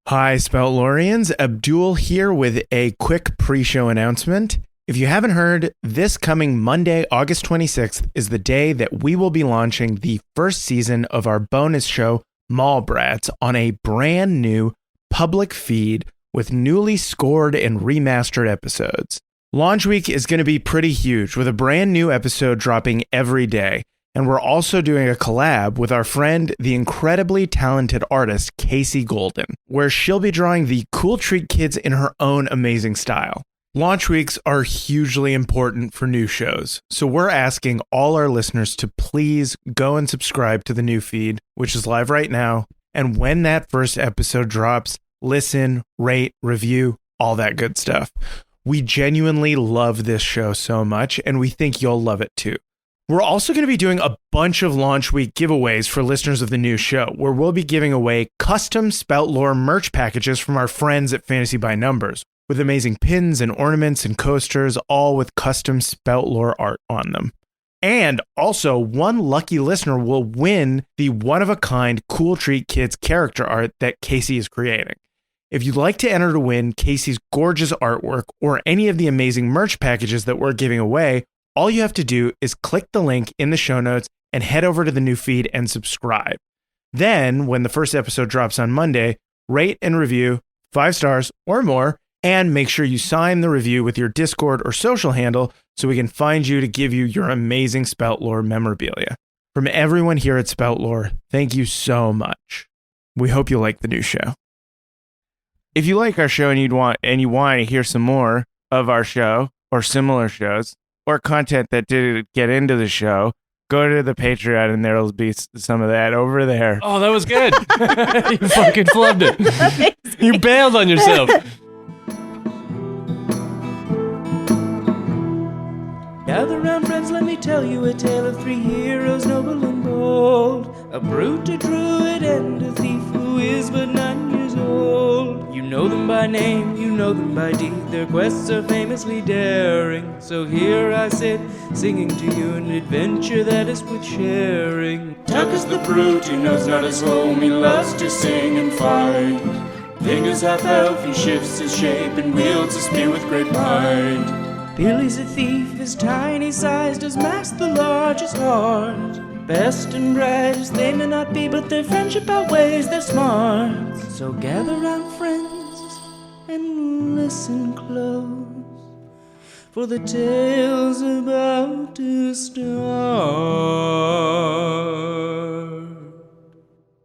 Hi, Spout Loreans. Abdul here with a quick pre-show announcement. If you haven't heard, this coming Monday, August 26th, is the day that we will be launching the first season of our bonus show, Mallbrats, on a brand new public feed with newly scored and remastered episodes. Launch week is going to be pretty huge, with a brand new episode dropping every day. And we're also doing a collab with our friend, the incredibly talented artist, Casey Golden, where she'll be drawing the Cool Treat Kids in her own amazing style. Launch weeks are hugely important for new shows, so we're asking all our listeners to please go and subscribe to the new feed, which is live right now. And when that first episode drops, listen, rate, review, all that good stuff. We genuinely love this show so much, and we think you'll love it too. We're also going to be doing a bunch of launch week giveaways for listeners of the new show, where we'll be giving away custom Spout Lore merch packages from our friends at Fantasy by Numbers, with amazing pins and ornaments and coasters, all with custom Spout Lore art on them. And also, one lucky listener will win the one-of-a-kind Cool Treat Kids character art that Casey is creating. If you'd like to enter to win Casey's gorgeous artwork or any of the amazing merch packages that we're giving away, all you have to do is click the link in the show notes and head over to the new feed and subscribe. Then, when the first episode drops on Monday, rate and review 5 stars or more, and make sure you sign the review with your Discord or social handle so we can find you to give you your amazing Spout Lore memorabilia. From everyone here at Spout Lore, thank you so much. We hope you like the new show. If you like our show and you want to hear some more of our show or similar shows, or content that didn't get into the show, go to the Patreon and there'll be some of that over there. Oh, that was good. You fucking flubbed it. Amazing. You bailed on yourself. Gather round, friends, let me tell you a tale of 3 heroes, noble and bold. A brute, a druid, and a thief who is but 9 years old. You know them by name, you know them by deed. Their quests are famously daring. So here I sit, singing to you an adventure that is worth sharing. Tuck is the brute who knows not his home, he loves to sing and fight. Vyng is half-elf, he shifts his shape and wields a spear with great might. Billy's a thief, his tiny size does mask the largest heart. Best and brightest they may not be, but their friendship outweighs their smarts. So gather round, friends, and listen close, for the tale's about to start.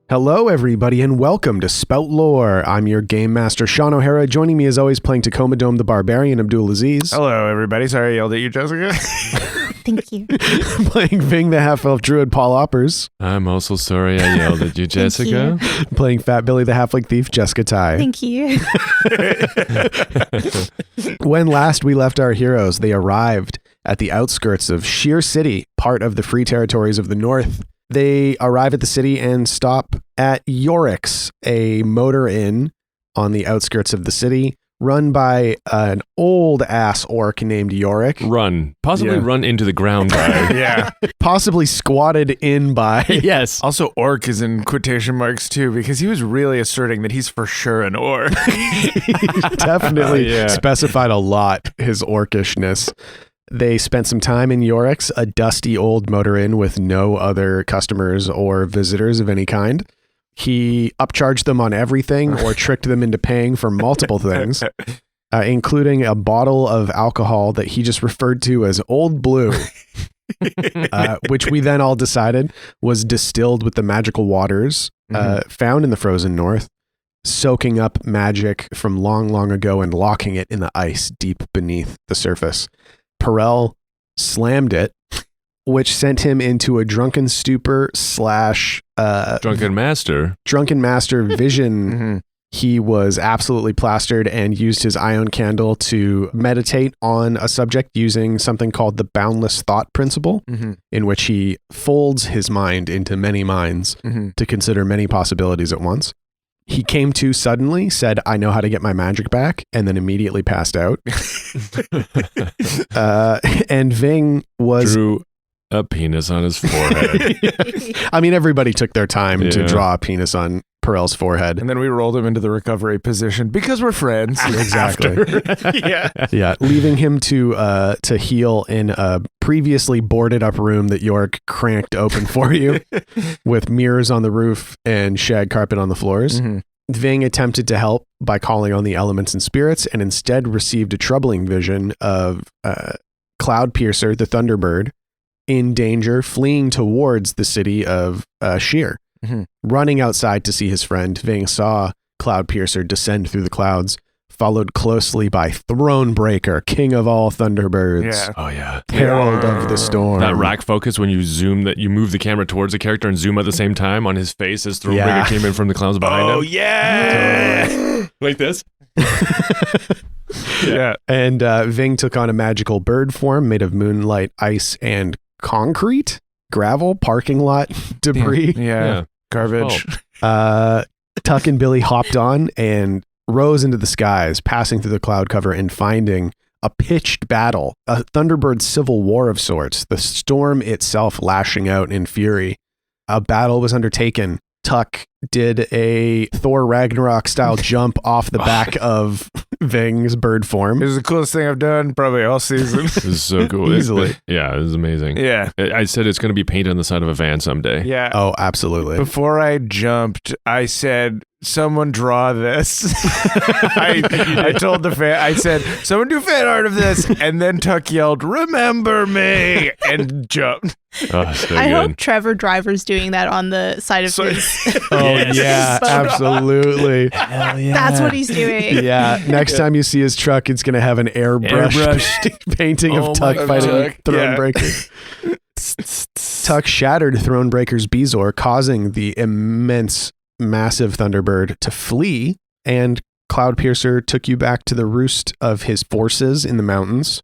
Hello, everybody, and welcome to Spout Lore. I'm your game master, Shawn O'Hara. Joining me, as always, playing Tacoma Dome the Barbarian, Abdul Aziz. Hello, everybody. Sorry I yelled at you, Jessica. Thank you. Playing Vyng the half-elf druid, Paul Oppers. I'm also sorry I yelled at you, Jessica. Playing Fat Billy the halfling thief, Jessica Ty. Thank you. When last we left our heroes, they arrived at the outskirts of Sheer City, part of the Free Territories of the North. They arrive at the city and stop at Yorick's, a motor inn on the outskirts of the city, run by an old-ass orc named Yorick. Possibly run into the ground by. Yeah. Possibly squatted in by. Yes. Also, orc is in quotation marks too, because he was really asserting that he's for sure an orc. He definitely specified a lot, his orcishness. They spent some time in Yorick's, a dusty old motor inn with no other customers or visitors of any kind. He upcharged them on everything or tricked them into paying for multiple things, including a bottle of alcohol that he just referred to as Old Blue, which we then all decided was distilled with the magical waters found in the frozen north, soaking up magic from long, long ago and locking it in the ice deep beneath the surface. Perel slammed it, which sent him into a drunken stupor / Drunken master vision. He was absolutely plastered and used his ion candle to meditate on a subject using something called the boundless thought principle, in which he folds his mind into many minds to consider many possibilities at once. He came to suddenly, said, "I know how to get my magic back," and then immediately passed out. And Vyng drew a penis on his forehead. I mean, everybody took their time to draw a penis on Perel's forehead. And then we rolled him into the recovery position because we're friends. Exactly. Yeah. Yeah, leaving him to heal in a previously boarded up room that York cranked open for you with mirrors on the roof and shag carpet on the floors. Mm-hmm. Vyng attempted to help by calling on the elements and spirits and instead received a troubling vision of Cloudpiercer, the Thunderbird, in danger, fleeing towards the city of Sheer. Mm-hmm. Running outside to see his friend, Vyng saw Cloudpiercer descend through the clouds, followed closely by Thronebreaker, king of all Thunderbirds. Yeah. Oh yeah. Herald of the Storm. That rack focus when you you move the camera towards the character and zoom at the same time on his face as Thronebreaker came in from the clouds behind him. Oh, yeah. Like this? Yeah. And Vyng took on a magical bird form made of moonlight, ice, and concrete, gravel, parking lot debris. Yeah. Garbage. Tuck and Billy hopped on and rose into the skies, passing through the cloud cover and finding a pitched battle, a Thunderbird civil war of sorts, the storm itself lashing out in fury. A battle was undertaken. Tuck did a Thor Ragnarok style jump off the back of Vyng's bird form. It was the coolest thing I've done probably all season. This is so cool. Easily. Yeah, it was amazing. Yeah. I said it's going to be painted on the side of a van someday. Yeah. Oh, absolutely. Before I jumped, I said, someone draw this. I told the fan, I said, someone do fan art of this. And then Tuck yelled, remember me, and jumped. Oh, so I good. hope Trevor Driver's doing that on the side of his. Oh, Yes. yeah, absolutely. Hell yeah. That's what he's doing. Yeah, next time you see his truck, it's going to have an airbrushed painting Oh of my Tuck fighting Tuck. Thronebreaker. Tuck shattered Thronebreaker's Bezoar, causing the immense, massive Thunderbird to flee, and Cloudpiercer took you back to the roost of his forces in the mountains,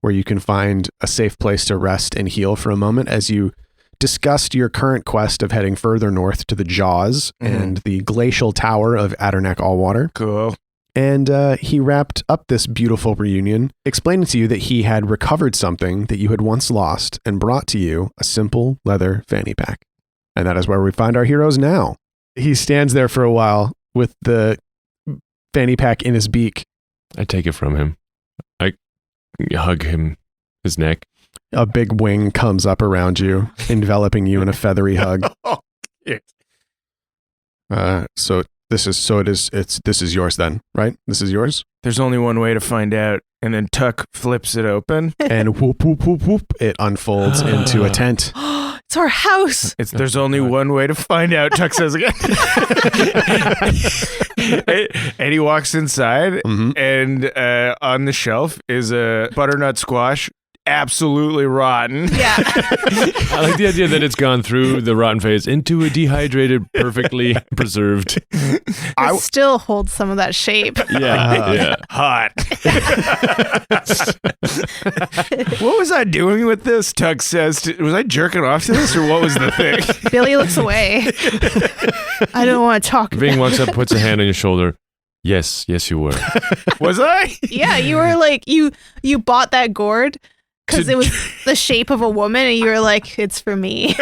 where you can find a safe place to rest and heal for a moment as you discussed your current quest of heading further north to the Jaws and the glacial tower of Adderneck Allwater. Cool. And he wrapped up this beautiful reunion, explaining to you that he had recovered something that you had once lost and brought to you a simple leather fanny pack. And that is where we find our heroes now. He stands there for a while with the fanny pack in his beak. I take it from him. I hug his neck. A big wing comes up around you, enveloping you in a feathery hug. So this is yours then, right? This is yours? There's only one way to find out. And then Tuck flips it open. And whoop, whoop, whoop, whoop, it unfolds into a tent. It's our house. There's only one way to find out, Tuck says again. And he walks inside, and on the shelf is a butternut squash, absolutely rotten. Yeah. I like the idea that it's gone through the rotten phase into a dehydrated, perfectly preserved. It still holds some of that shape. Yeah. Hot. What was I doing with this? Tuck says, was I jerking off to this, or what was the thing? Billy looks away. I don't want to talk. Vyng walks up, puts a hand on your shoulder. Yes, you were. Was I? Yeah, you were like, you bought that gourd because it was the shape of a woman, and you were like, it's for me.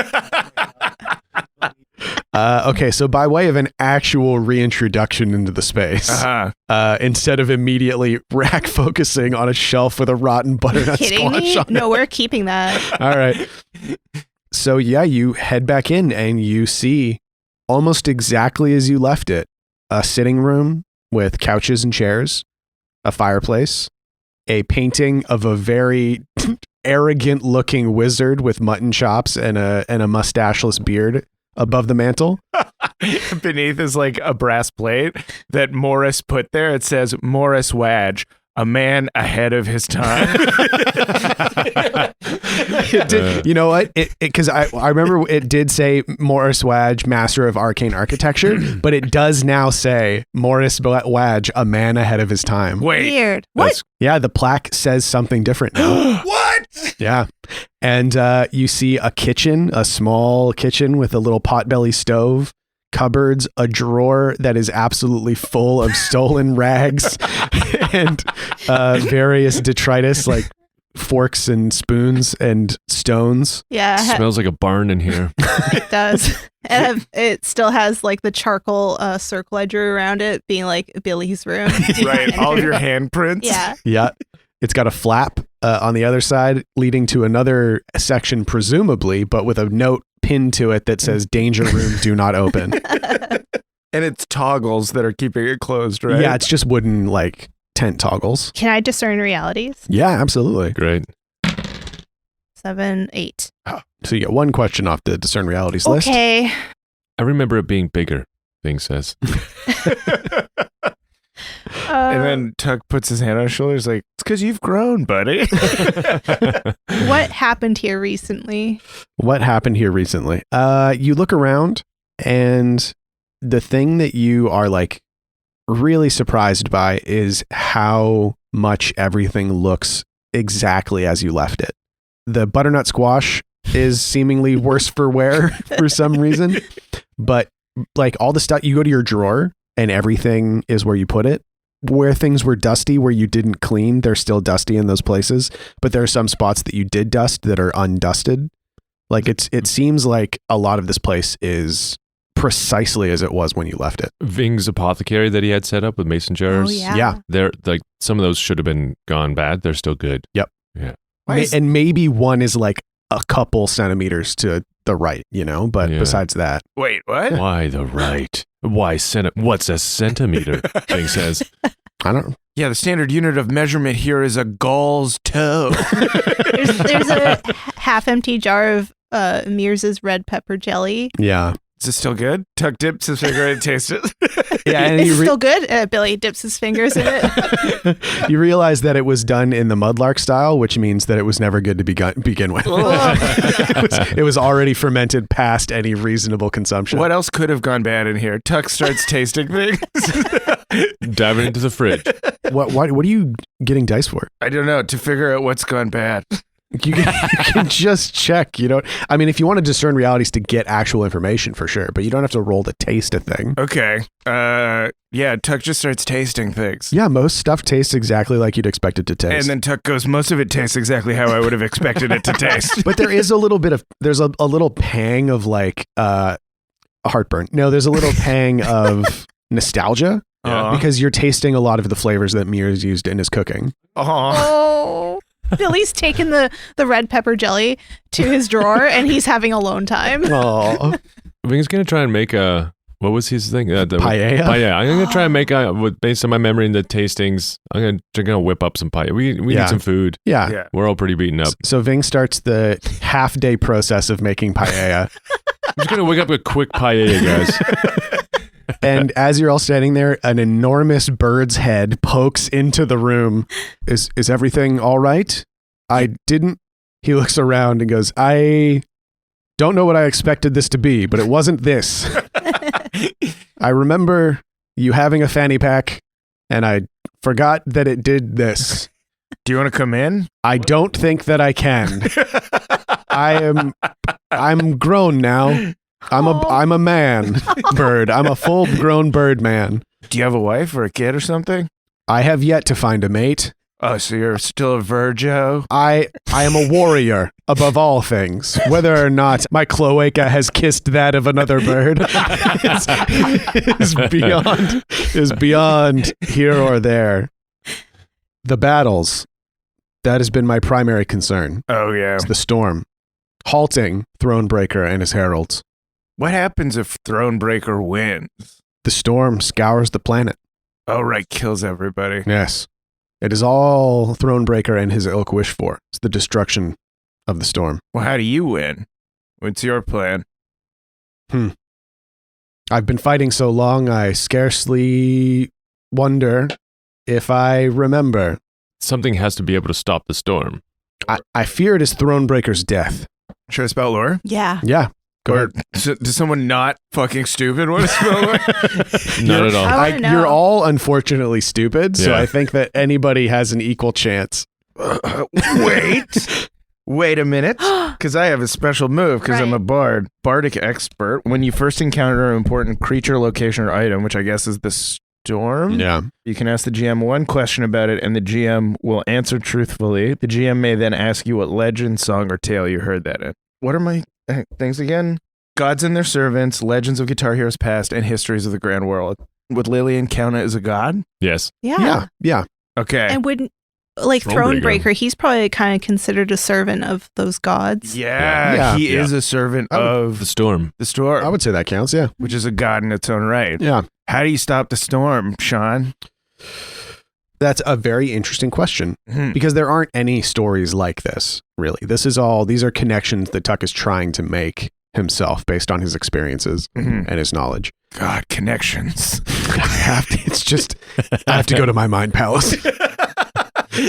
Okay, so by way of an actual reintroduction into the space, instead of immediately rack focusing on a shelf with a rotten butternut Kidding squash me? on it. No, we're keeping that. All right. So yeah, you head back in and you see almost exactly as you left it, a sitting room with couches and chairs, a fireplace, a painting of a very arrogant looking wizard with mutton chops and a mustacheless beard above the mantle. Beneath is like a brass plate that Morris put there. It says Morris Wadge, a man ahead of his time. You know what? Because I remember it did say Morris Wadge, Master of Arcane Architecture, but it does now say Morris Wadge, a man ahead of his time. Wait. Weird. What? Yeah, the plaque says something different now. What? Yeah. And you see a kitchen, a small kitchen with a little potbelly stove, cupboards, a drawer that is absolutely full of stolen rags and various detritus like forks and spoons and stones. Yeah, Smells like a barn in here. it does. And it still has like the charcoal circle I drew around it, being like Billy's room. Right, all of your handprints. Yeah. Yeah. It's got a flap on the other side leading to another section, presumably, but with a note pinned to it that says danger room, do not open. And it's toggles that are keeping it closed, right? Yeah, it's just wooden like tent toggles. Can I discern realities? Yeah, absolutely. Great. 7, 8. So you get one question off the discern realities list. Okay. I remember it being bigger, Vyng says. And then Tuck puts his hand on his shoulder. He's like, it's because you've grown, buddy. What happened here recently? What happened here recently? You look around and the thing that you are like really surprised by is how much everything looks exactly as you left it. The butternut squash is seemingly worse for wear for some reason, but like all the stuff, you go to your drawer and everything is where you put it. Where things were dusty, where you didn't clean, they're still dusty in those places, but there are some spots that you did dust that are undusted. Like it seems like a lot of this place is precisely as it was when you left it. Vyng's apothecary that he had set up with mason jars. Oh, yeah. Yeah. They're like, some of those should have been gone bad. They're still good. Yep. Yeah. And maybe one is like a couple centimeters to the right, you know, but Yeah. besides that, Wait, what? Why the right? Why what's a centimeter? Vyng says. I don't know. Yeah, the standard unit of measurement here is a gull's toe. There's a half-empty jar of Mears's red pepper jelly. Yeah. Is it still good? Tuck dips his finger and tastes it. Yeah. And It's still good. Billy dips his fingers in it. you realize that it was done in the mudlark style, which means that it was never good to begin with. it was already fermented past any reasonable consumption. What else could have gone bad in here? Tuck starts tasting things. Diving into the fridge. What are you getting dice for? I don't know, to figure out what's gone bad. You can just check, you know. I mean, if you want to discern realities to get actual information, for sure, but you don't have to roll to taste a thing. Okay. Yeah, Tuck just starts tasting things. Yeah, most stuff tastes exactly like you'd expect it to taste. And then Tuck goes, most of it tastes exactly how I would have expected it to taste. But there is a little bit of, there's a little pang of like heartburn. No, there's a little pang of nostalgia because you're tasting a lot of the flavors that Mears used in his cooking. Oh. Billy's taken the red pepper jelly to his drawer and he's having alone time. Oh, Vyng's gonna try and make a, what was his thing? Paella? Paella. I'm gonna try and make based on my memory and the tastings. I'm gonna whip up some paella. We Yeah. need some food. yeah. We're all pretty beaten up. So Vyng starts the half-day process of making paella. I'm just gonna whip up a quick paella, guys. And as you're all standing there, an enormous bird's head pokes into the room. Is everything all right? He looks around and goes, I don't know what I expected this to be, but it wasn't this. I remember you having a fanny pack and I forgot that it did this. Do you want to come in? I don't think that I can. I'm grown now. I'm a man bird. I'm a full grown bird man. Do you have a wife or a kid or something? I have yet to find a mate. Oh, so you're still a Virgo? I am a warrior above all things. Whether or not my cloaca has kissed that of another bird is beyond here or there. The battles, that has been my primary concern. Oh, yeah. It's the storm, halting Thronebreaker and his heralds. What happens if Thronebreaker wins? The storm scours the planet. Oh, right, kills everybody. Yes. It is all Thronebreaker and his ilk wish for. It's the destruction of the storm. Well, how do you win? What's your plan? I've been fighting so long, I scarcely wonder if I remember. Something has to be able to stop the storm. I fear it is Thronebreaker's death. Should I spell lore? Yeah. Yeah. Go Or ahead. does someone not fucking stupid want to spell lore? Not at all. I wanna know. You're all unfortunately stupid, so Yeah. I think that anybody has an equal chance. Wait a minute. Because I have a special move because I'm a bard. Bardic expert. When you first encounter an important creature, location, or item, which I guess is the storm. Yeah. You can ask the GM one question about it, and the GM will answer truthfully. The GM may then ask you what legend, song, or tale you heard that in. What are my things again? Gods and their servants, legends of Guitar Heroes past, and histories of the grand world. Would Lillian count as a god? Yes. Yeah. Yeah. Okay. And wouldn't, like, Thronebreaker, he's probably kind of considered a servant of those gods. Yeah. He is a servant of The storm. the storm. I would say that counts. Yeah. which is a god in its own right. Yeah. How do you stop the storm, Shawn? That's a very interesting question Mhm. because there aren't any stories like this, really. These are connections that Tuck is trying to make himself based on his experiences Mhm. and his knowledge. God, connections. I have to go to my mind palace.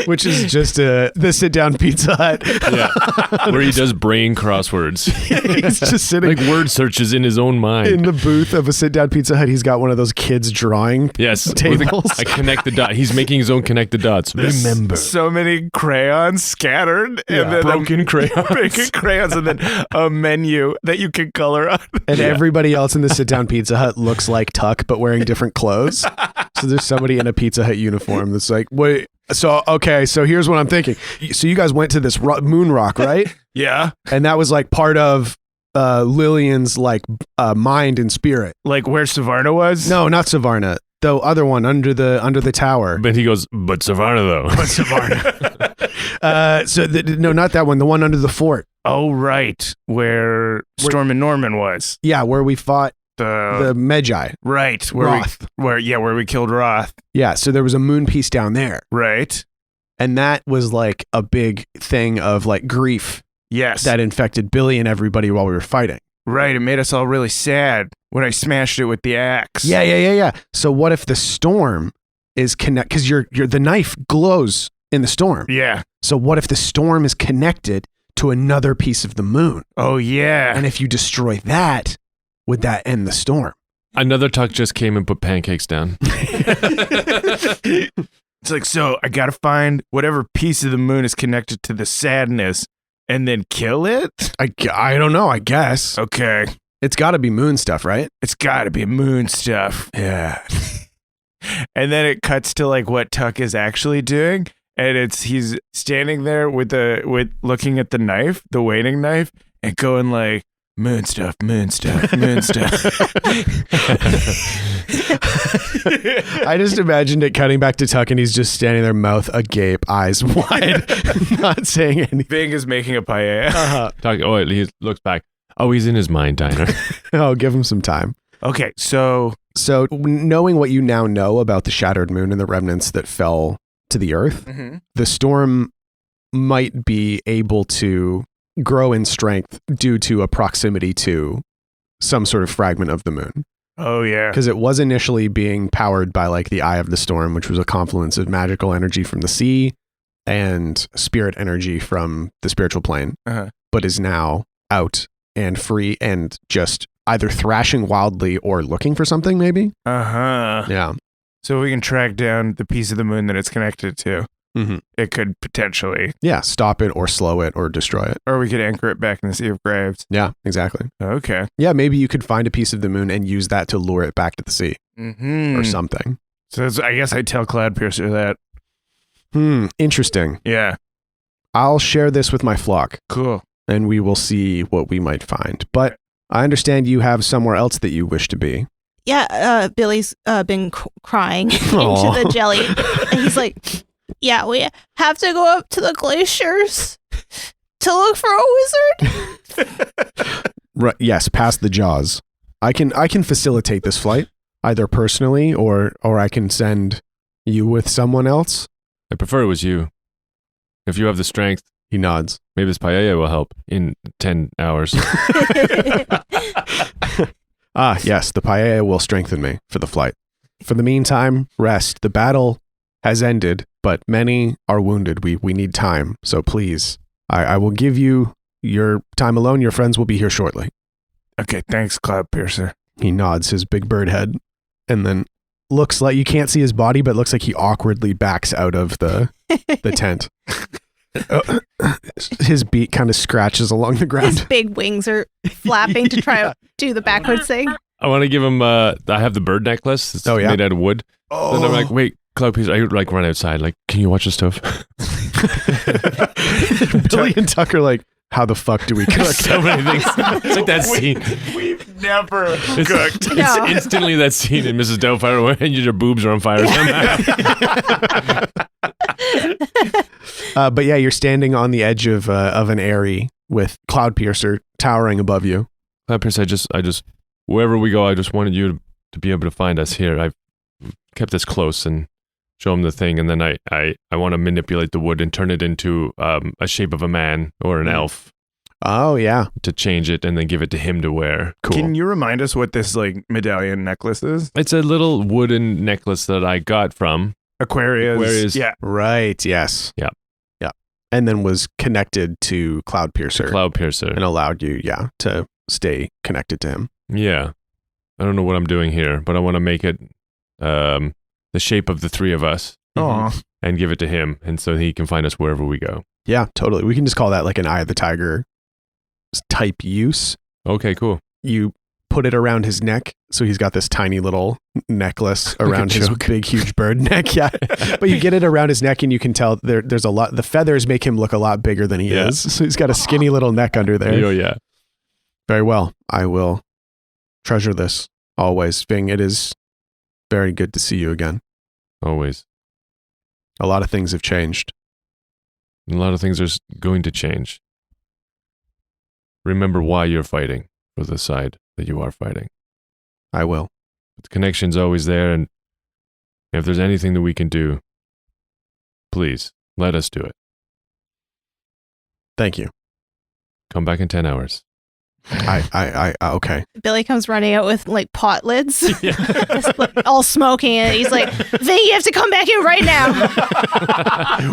Which is just the sit-down Pizza Hut. Yeah. Where he does brain crosswords. He's just sitting Like word searches in his own mind. in the booth of a sit-down Pizza Hut. He's got one of those kids drawing Yes. tables. I connect the dot. He's making his own connect the dots. Remember. So many crayons scattered, and then Broken crayons. broken crayons, and then a menu that you can color on. And everybody else in the sit-down Pizza Hut looks like Tuck, but wearing different clothes. So there's somebody in a Pizza Hut uniform that's like, wait, so here's what I'm thinking. So you guys went to this moon rock, right? Yeah, And that was like part of Lillian's like mind and spirit. like where Savarna was. No, not Savarna. The other one under the tower. But he goes, but Savannah though. But Savarna. No, not that one. The one under the fort. Oh, right, where Storm and Norman was. Yeah, where we fought The the Magi. right Roth. where we killed Roth. Yeah, so there was a moon piece down there. Right. And that was like a big thing of like grief Yes. that infected Billy and everybody while we were fighting. Right. It made us all really sad when I smashed it with the axe. Yeah. So what if the storm is because the knife glows in the storm. Yeah. So what if the storm is connected to another piece of the moon? Oh yeah. And if you destroy that, would that end the storm? Another Tuck just came and put pancakes down. It's like, so I gotta find whatever piece of the moon is connected to the sadness and then kill it? I don't know, I guess. Okay. It's got to be moon stuff, right? It's gotta be moon stuff. Yeah. And then it cuts to like what Tuck is actually doing. And he's standing there with looking at the knife, the waiting knife, and going like, moon stuff, moon stuff, moon stuff. I just imagined it cutting back to Tuck and he's just standing there, mouth agape, eyes wide, not saying anything. Vyng is making a paella. Tuck, he looks back. Oh, he's in his mind diner. Oh, give him some time. Okay, so So knowing what you now know about the shattered moon and the remnants that fell to the earth, the storm might be able to grow in strength due to a proximity to some sort of fragment of the moon. oh yeah. Because it was initially being powered by like the Eye of the Storm, which was a confluence of magical energy from the sea and spirit energy from the spiritual plane, but is now out and free and just either thrashing wildly or looking for something, maybe. Yeah. So we can track down the piece of the moon that it's connected to. Mm-hmm. It could potentially, Yeah. Stop it or slow it or destroy it. or we could anchor it back in the Sea of Graves. Yeah, exactly. Okay. Yeah, maybe you could find a piece of the moon and use that to lure it back to the sea or something. So I guess I tell Cloudpiercer that. Interesting. Yeah. I'll share this with my flock Cool. and we will see what we might find. But I understand you have somewhere else that you wish to be. Yeah, Billy's been crying Aw. into the jelly. And he's like, yeah, we have to go up to the glaciers to look for a wizard. Right, yes, past the jaws. I can facilitate this flight either personally or I can send you with someone else. I prefer it was you. If you have the strength, He nods. maybe this paella will help in 10 hours. Ah, yes, the paella will strengthen me for the flight. For the meantime, rest. The battle has ended, but many are wounded. We need time, so please, I will give you your time alone. Your friends will be here shortly. Okay. Thanks, Cloudpiercer. He nods his big bird head and then looks like you can't see his body, but looks like he awkwardly backs out of the tent. His beak kind of scratches along the His ground. big wings are flapping to try to do the backwards thing. I want to give him. I have the bird necklace. It's made out of wood. Oh. And I'm like, wait, Cloud Piercer. I like run outside. Like, can you watch the stove? Billy and Tucker like, how the fuck do we cook? So many things. It's like that scene. We've never cooked. No. It's instantly that scene in Mrs. Doubtfire when your boobs are on fire somehow. But yeah, you're standing on the edge of an airy with Cloud Piercer towering above you. Cloud Piercer, I just, wherever we go, I just wanted you to be able to find us here. I've kept this close and show him the thing, and then I want to manipulate the wood and turn it into a shape of a man or an elf. Oh, yeah. To change it and then give it to him to wear. Cool. Can you remind us what this like medallion necklace is? It's a little wooden necklace that I got from Aquarius. Yeah. Right, yes. Yeah. Yeah. And then was connected to Cloud Piercer. Cloud Piercer. And allowed you, to stay connected to him. Yeah. I don't know what I'm doing here, but I want to make it the shape of the three of us. Aw. And give it to him, and so he can find us wherever we go. Yeah, totally. We can just call that like an Eye of the Tiger type use. Okay, cool. You put it around his neck, so he's got this tiny little necklace around his big, huge bird neck. Yeah, but you get it around his neck, and you can tell there's a lot. The feathers make him look a lot bigger than he is. So he's got a skinny little neck under there. Oh yeah. Very well. I will treasure this always. Vyng, it is very good to see you again. Always. A lot of things have changed. A lot of things are going to change. Remember why you're fighting for the side that you are fighting. I will. But the connection's always there, and if there's anything that we can do, please, let us do it. Thank you. Come back in 10 hours. Okay. Billy comes running out with like pot lids, just, like, all smoking, and he's like, "Vyng, you have to come back in right now."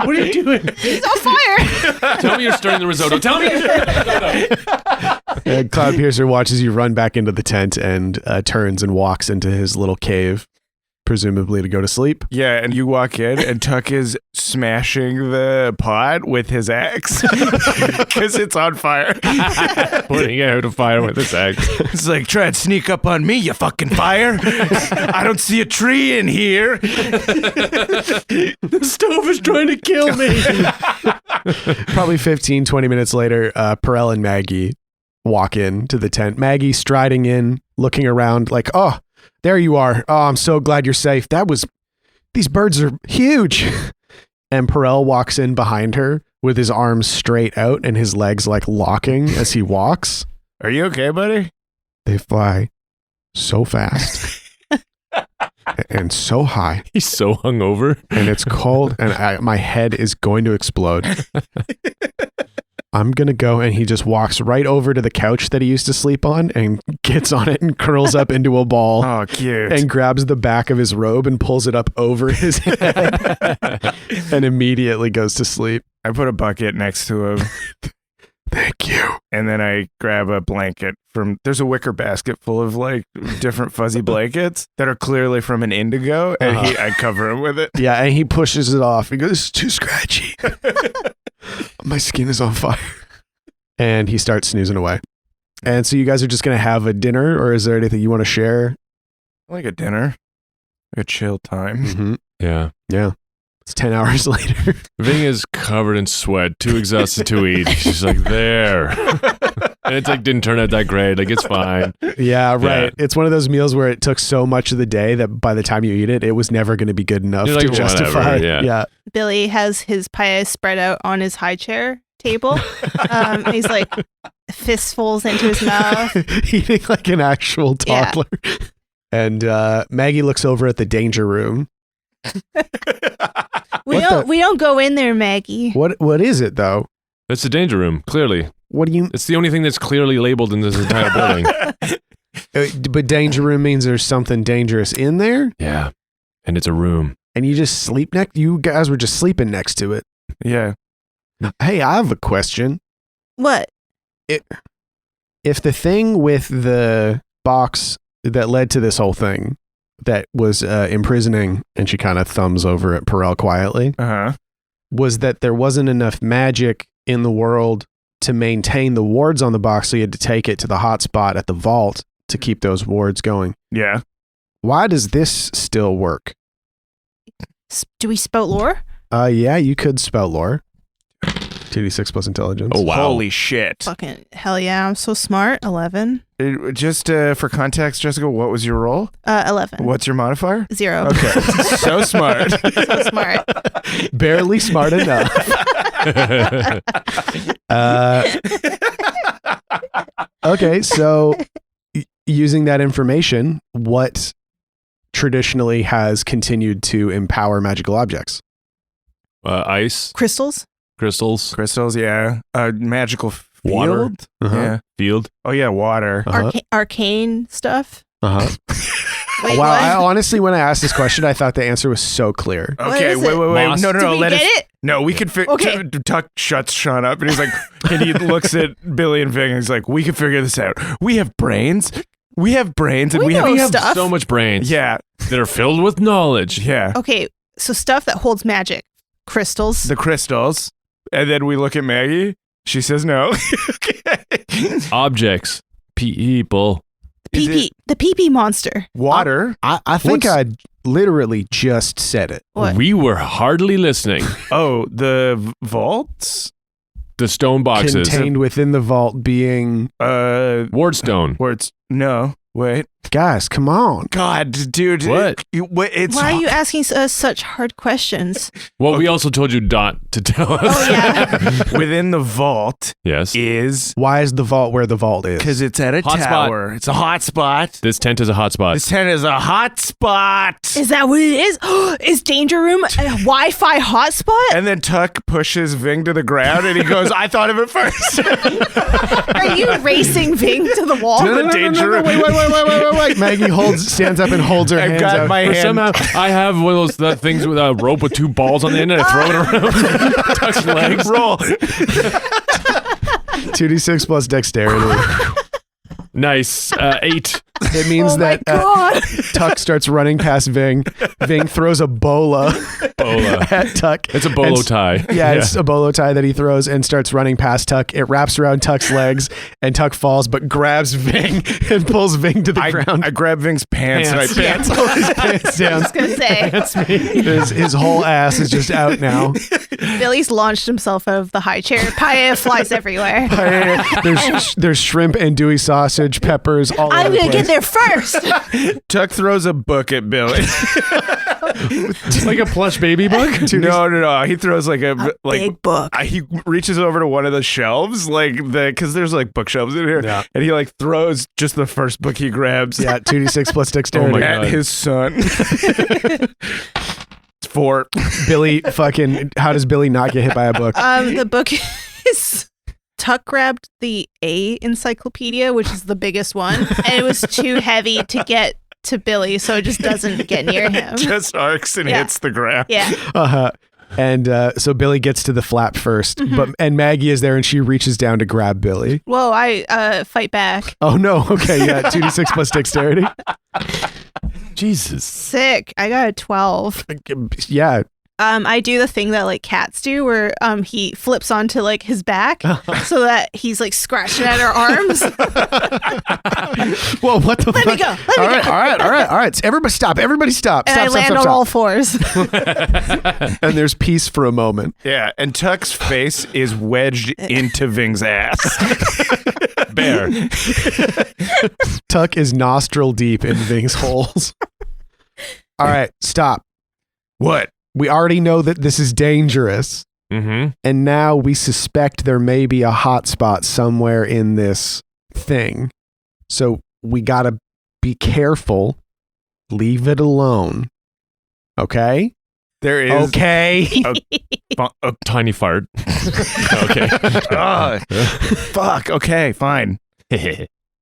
What are you doing? He's on fire. Tell me you're stirring the risotto. Tell me you're stirring the risotto. Cloud Piercer watches you run back into the tent and turns and walks into his little cave, presumably to go to sleep. Yeah, and you walk in and Tuck is smashing the pot with his axe because it's on fire. Putting it out of fire with his axe. It's like, try and sneak up on me, you fucking fire. I don't see a tree in here. The stove is trying to kill me. Probably 15, 20 minutes later, Paella and Maggie walk into the tent. Maggie striding in, looking around like, oh, there you are. Oh, I'm so glad you're safe. These birds are huge. And Paella walks in behind her with his arms straight out and his legs like locking as he walks. Are you okay, buddy? They fly so fast and so high. He's so hungover. And it's cold and my head is going to explode. I'm going to go, and he just walks right over to the couch that he used to sleep on and gets on it and curls up into a ball. Oh, cute. And grabs the back of his robe and pulls it up over his head and immediately goes to sleep. I put a bucket next to him. Thank you. And then I grab a blanket there's a wicker basket full of like different fuzzy blankets that are clearly from an indigo, and I cover him with it. Yeah, and he pushes it off. He goes, "It's too scratchy. My skin is on fire." And he starts snoozing away. And so you guys are just going to have a dinner, or is there anything you want to share? Like a dinner. Like a chill time. Mm-hmm. Yeah. Yeah. It's 10 hours later. Vyng is covered in sweat, too exhausted to eat. She's like, there. And it's like, didn't turn out that great. Like, it's fine. Yeah, right. Yeah. It's one of those meals where it took so much of the day that by the time you eat it, it was never going to be good enough You're to like, justify. whatever, yeah. Billy has his paella spread out on his high chair table. He's like fistfuls into his mouth, Eating like an actual toddler. Yeah. And Maggie looks over at the danger room. We don't go in there, Maggie. What is it though? It's the danger room, clearly. What do you? It's the only thing that's clearly labeled in this entire building. But danger room means there's something dangerous in there? Yeah. And it's a room. And you just sleep next? You guys were just sleeping next to it. Yeah. Hey, I have a question. What? If the thing with the box that led to this whole thing that was imprisoning, and she kind of thumbs over at Paella quietly, was that there wasn't enough magic in the world to maintain the wards on the box, so you had to take it to the hot spot at the vault to keep those wards going. Yeah. Why does this still work? Do we spout lore? Yeah, you could Spout Lore. 2d6 plus intelligence. Oh, wow. Holy shit. Fucking hell yeah, I'm so smart. 11. Just for context, Jessica, what was your roll? 11. What's your modifier? 0. Okay. So smart. So smart. Barely smart enough. Okay, so using that information, what traditionally has continued to empower magical objects? Ice, Crystals? crystals, Crystals, yeah. Magical field. Water. Yeah. field. Oh, yeah, water. Arcane stuff? Uh-huh. Wait, Wow, what? I honestly, when I asked this question, I thought the answer was so clear. Okay, is wait. it? Moss. No, Did we let get us. it? No, we can figure. Okay. Tuck shuts Shawn up and he's like, and he looks at Billy and Vyng and he's like, we can figure this out. We have brains. We have brains and We we know have. stuff. So much brains. Yeah, That are filled with knowledge. yeah. Okay, so stuff that holds magic. Crystals. The crystals. And then we look at Maggie. She says no. Okay. Objects. People. Is PP. The PP monster. Water. I think What's- I literally just said it. What? We were hardly listening. Oh, the vaults. The stone boxes. Contained within the vault being... Wardstone. Words. No. Wait. Guys, come on. God, dude. What? It's Why are you asking us such hard questions? Well, we also told you Dot to tell us. Oh, yeah. within the vault Yes. is Why is the vault where the vault is? because it's at a Hot spot. tower. It's a hot spot. This tent is a hot spot. This tent is a hot spot. Is that what it is? Is Danger Room a Wi-Fi hotspot? And then Tuck pushes Vyng to the ground and he goes, I thought of it first. Are you racing Vyng to the wall? No, no, Wait. Maggie stands up and holds her I've hands got out. my But hand. somehow I have one of those things with a rope with two balls on the end and I throw it around. Touch legs. Roll. 2d6 plus dexterity. Nice. 8. It means Oh my that god. Tuck starts running past Vyng. Vyng throws a bola Bola. at Tuck. It's a bolo And- tie. Yeah, it's a bolo tie that he throws and starts running past Tuck. It wraps around Tuck's legs and Tuck falls but grabs Vyng and pulls Vyng to the ground. I grab Vyng's pants and I Pants. pants. Pull his pants down. I was gonna say His whole ass is just out now. Billy's launched himself out of the high chair. Paella flies everywhere. There's shrimp and dewy sausage, peppers, all I'm over the gonna place. get there first. Tuck throws a book at Billy. Like a plush baby book? No. He throws like a Big book. he reaches over to one of the shelves, because there's like bookshelves in here, Yeah. and he like throws just the first book he grabs Yeah, 2d6 plus dexterity. Oh my at God. his son. It's 4. Billy fucking, how does Billy not get hit by a book? The book is Tuck grabbed the A encyclopedia, which is the biggest one, and it was too heavy to get to Billy, so it just doesn't get near him. Just arcs and Yeah. hits the ground. Yeah. Uh-huh. And so Billy gets to the flap first, and Maggie is there and she reaches down to grab Billy. Whoa, I fight back. Oh no, okay, yeah, 2d6 plus dexterity. Jesus. Sick. I got a 12. Yeah, I do the thing that like cats do where he flips onto like his back so that he's like scratching at her arms. whoa, what the Let me fuck? go. All right. So everybody stop. And Stop, I land on all fours. And there's peace for a moment. Yeah, and Tuck's face is wedged into Vyng's ass. Bear. Tuck is nostril deep in Vyng's holes. All right, stop. What? We already know that this is dangerous. Mm-hmm. And now we suspect there may be a hot spot somewhere in this thing. So we got to be careful. Leave it alone. Okay? There is Okay. a Tiny fart. Okay. fuck. Okay, fine.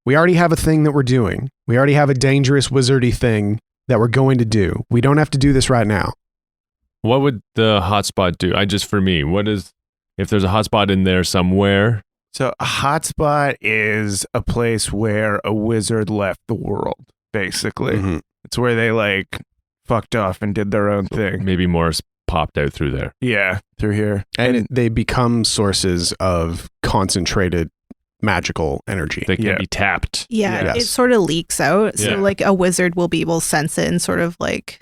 We already have a thing that we're doing. We already have a dangerous wizardy thing that we're going to do. We don't have to do this right now. What would the hotspot do? For me, if there's a hotspot in there somewhere? So a hotspot is a place where a wizard left the world, basically. Mhm. It's where they like fucked off and did their own thing. Maybe Morris popped out through there. Yeah, through here. And they become sources of concentrated magical energy. They can be tapped. Yeah, Yes. it sort of leaks out. So Yeah. like a wizard will be able to sense it and sort of like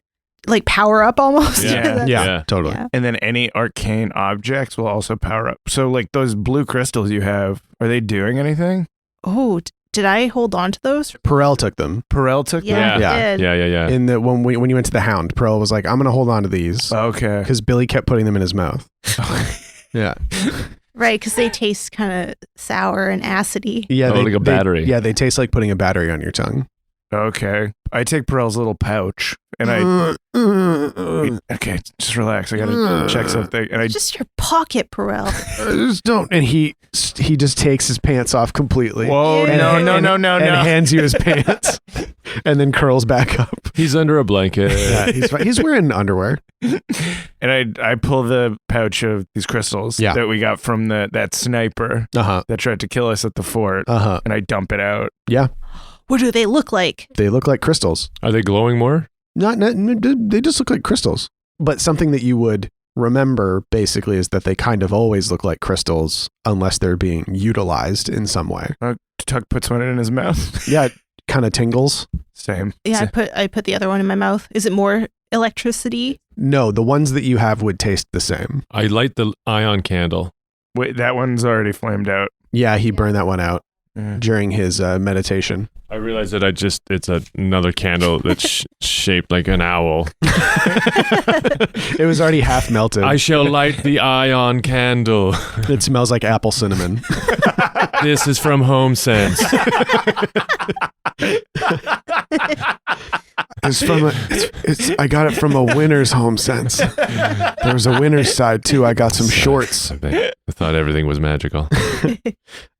power up almost. Yeah. That's- Yeah. Totally. Yeah. And then any arcane objects will also power up. So like those blue crystals you have, are they doing anything? Oh, did I hold on to those? Perel took them. Perel took Yeah, Yeah. I did. Yeah. In the when you went to the Hound, Perel was like, "I'm gonna hold on to these," them? Okay. because Billy kept putting them in his mouth. Yeah, Right, because they taste kind of sour and acidy. yeah, Oh, like a battery. Yeah, they taste like putting a battery on your tongue. Okay. I take Perel's little pouch and I okay, just relax. I gotta check something. And I Just your pocket, Perel. Just don't. And he just takes his pants off completely. whoa, Ew. And no. and hands you his pants, and then curls back up. He's under a blanket. Yeah, he's fine. He's wearing underwear. And I pull the pouch of these crystals Yeah. that we got from that sniper Uh that tried to kill us at the fort, huh. and I dump it out. What do they look like? They look like crystals. Are they glowing more? Not. They just look like crystals. But something that you would remember basically is that they kind of always look like crystals unless they're being utilized in some way. Tuck puts one in his mouth. Yeah, it kind of tingles. Same. Yeah, I put the other one in my mouth. Is it more electricity? No, the ones that you have would taste the same. I light the ion candle. Wait, that one's already flamed out. Yeah, he burned that one out Yeah. during his meditation. I realized that it's another candle that's shaped like an owl. It was already half melted. I shall light the ion candle. It smells like apple cinnamon. This is from HomeSense. It's from I got it from a winner's home sense. There was a winner's side too. I got some shorts. I thought everything was magical.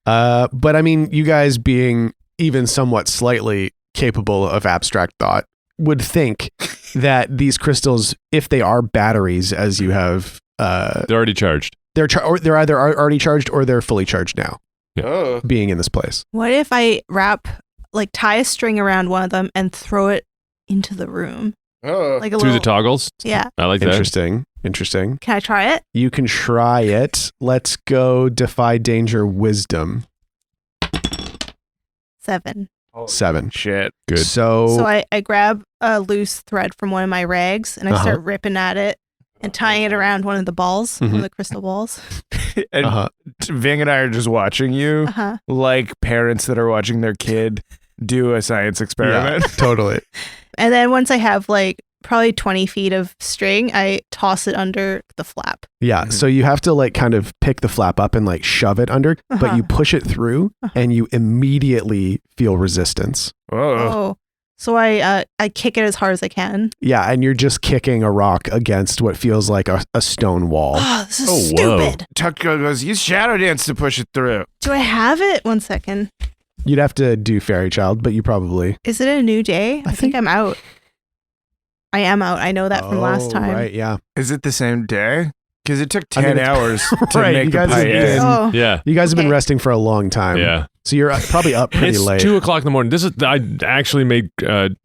But I mean, you guys being even somewhat slightly capable of abstract thought would think that these crystals, if they are batteries, as you have, They're already charged. they're either already charged or they're fully charged now, Oh. being in this place. What if I tie a string around one of them and throw it into the room? Oh. Like a Through little the toggles? Yeah. I like that. Interesting. Can I try it? You can try it. Let's go defy danger wisdom. 7. 7. Shit. Good. So I grab a loose thread from one of my rags and I start ripping at it and tying it around one of the balls, one of the crystal balls. And Vyng and I are just watching you Uh-huh. like parents that are watching their kid do a science experiment. Yeah, totally. And then once I have probably 20 feet of string, I toss it under the flap. Yeah. So you have to kind of pick the flap up and shove it under, but you push it through and you immediately feel resistance. Oh. So I kick it as hard as I can. Yeah. And you're just kicking a rock against what feels like a stone wall. Oh, this is Oh, whoa. stupid. Tuck goes, use shadow dance to push it through. Do I have it? 1 second. You'd have to do Fairy Child, but you probably. Is it a new day? I think I'm out. I am out. I know that from last time. Right. Yeah. Is it the same day? Because it took I 10 mean, it's- hours to Right, make you the guys have paella. been- Oh, Yeah. You guys have been Okay. resting for a long time. Yeah. So you're probably up pretty It's late. 2:00 in the morning. I actually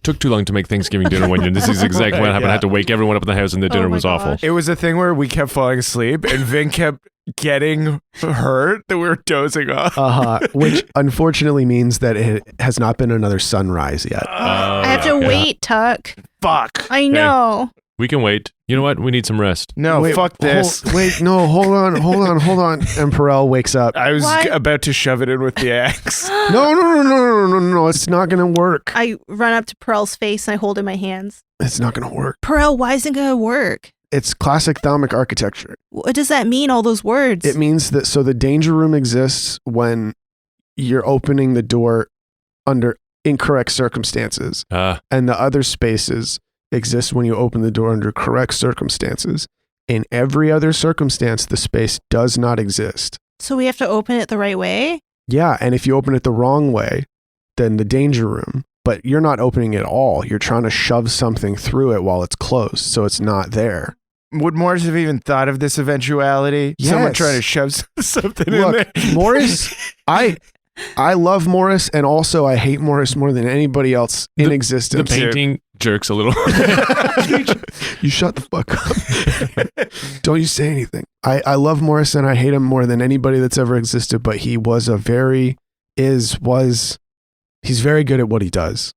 took too long to make Thanksgiving dinner one year. This is exactly what happened. I had to wake everyone up in the house and the dinner my was awful. gosh. It was a thing where we kept falling asleep and Vyng kept getting hurt that we were dozing off. Which unfortunately means that it has not been another sunrise yet. I have to okay. wait, Tuck. Fuck. I know. We can wait. You know what? We need some rest. No, fuck this. Hold on. And Perel wakes up. I was What? about to shove it in with the axe. No, it's not going to work. I run up to Perel's face and I hold it in my hands. It's not going to work. Perel, why isn't it going to work? It's classic Thalmic architecture. What does that mean, all those words? It means that the danger room exists when you're opening the door under incorrect circumstances, and the other spaces exist when you open the door under correct circumstances. In every other circumstance, the space does not exist. So we have to open it the right way? Yeah, and if you open it the wrong way, then the danger room. But you're not opening it at all. You're trying to shove something through it while it's closed, so it's not there. Would Morris have even thought of this eventuality? Yes. Someone trying to shove something in Look, there. Morris, I love Morris, and also I hate Morris more than anybody else in The existence. painting jerks a little. You shut the fuck up. Don't you say anything. I love Morris and I hate him more than anybody that's ever existed, but he was a very was he's very good at what he does.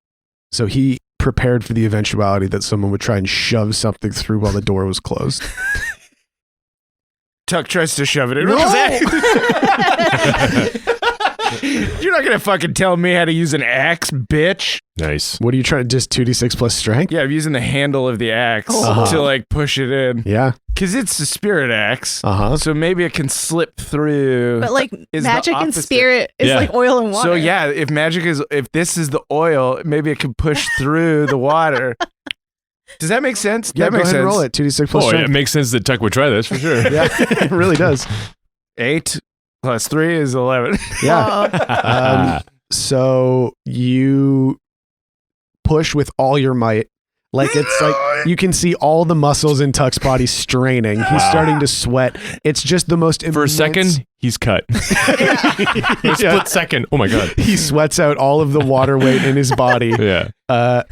So he prepared for the eventuality that someone would try and shove something through while the door was closed. Tuck tries to shove it in. No! You're not gonna fucking tell me how to use an axe, bitch. Nice. What are you trying to just 2d6 plus strength? Yeah, I'm using the handle of the axe Uh-huh. to like push it in. Yeah. Because it's a spirit axe. Uh-huh. So maybe it can slip through. But like Is the magic and opposite. spirit is Yeah. like oil and water. So yeah, if this is the oil, maybe it can push through the water. Does that make sense? Yeah, that go makes ahead and sense. roll it. 2d6 plus Oh, strength. it makes sense that Tuck would try this for sure. Yeah, it really does. 8 plus 3 is 11. Yeah. So you push with all your might. Like it's like you can see all the muscles in Tuck's body straining. He's starting to sweat. It's just the most For a second, he's cut. A split second. Oh my God. He sweats out all of the water weight in his body. Yeah.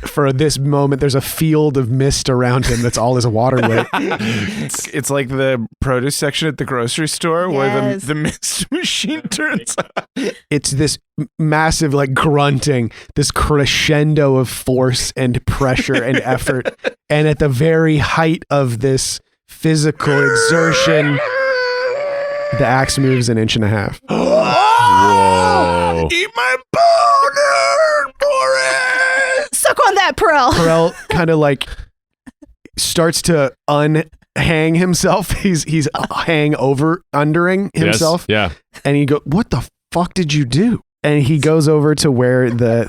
For this moment, there's a field of mist around him that's all his water weight. It's like the produce section at the grocery store where Yes. the mist machine turns on. It's this massive like grunting, this crescendo of force and pressure and effort. And at the very height of this physical exertion, the axe moves an inch and a half. Whoa. Eat my boner, Boris! Suck on that, Perel. Perel kind of like starts to unhang himself. He's undering himself. Yes. Yeah. And he goes, "What the fuck did you do?" And he goes over to where the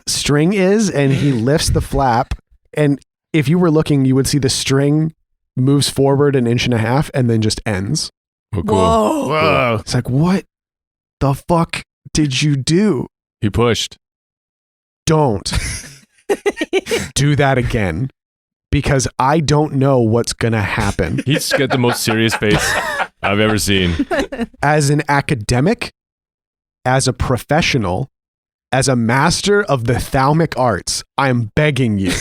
string is and he lifts the flap. And if you were looking, you would see the string moves forward an inch and a half and then just ends. Oh, cool. Whoa. Whoa. It's like, what the fuck did you do? He pushed. Don't do that again, because I don't know what's going to happen. He's got the most serious face I've ever seen. As an academic, as a professional, as a master of the thalamic arts, I'm begging you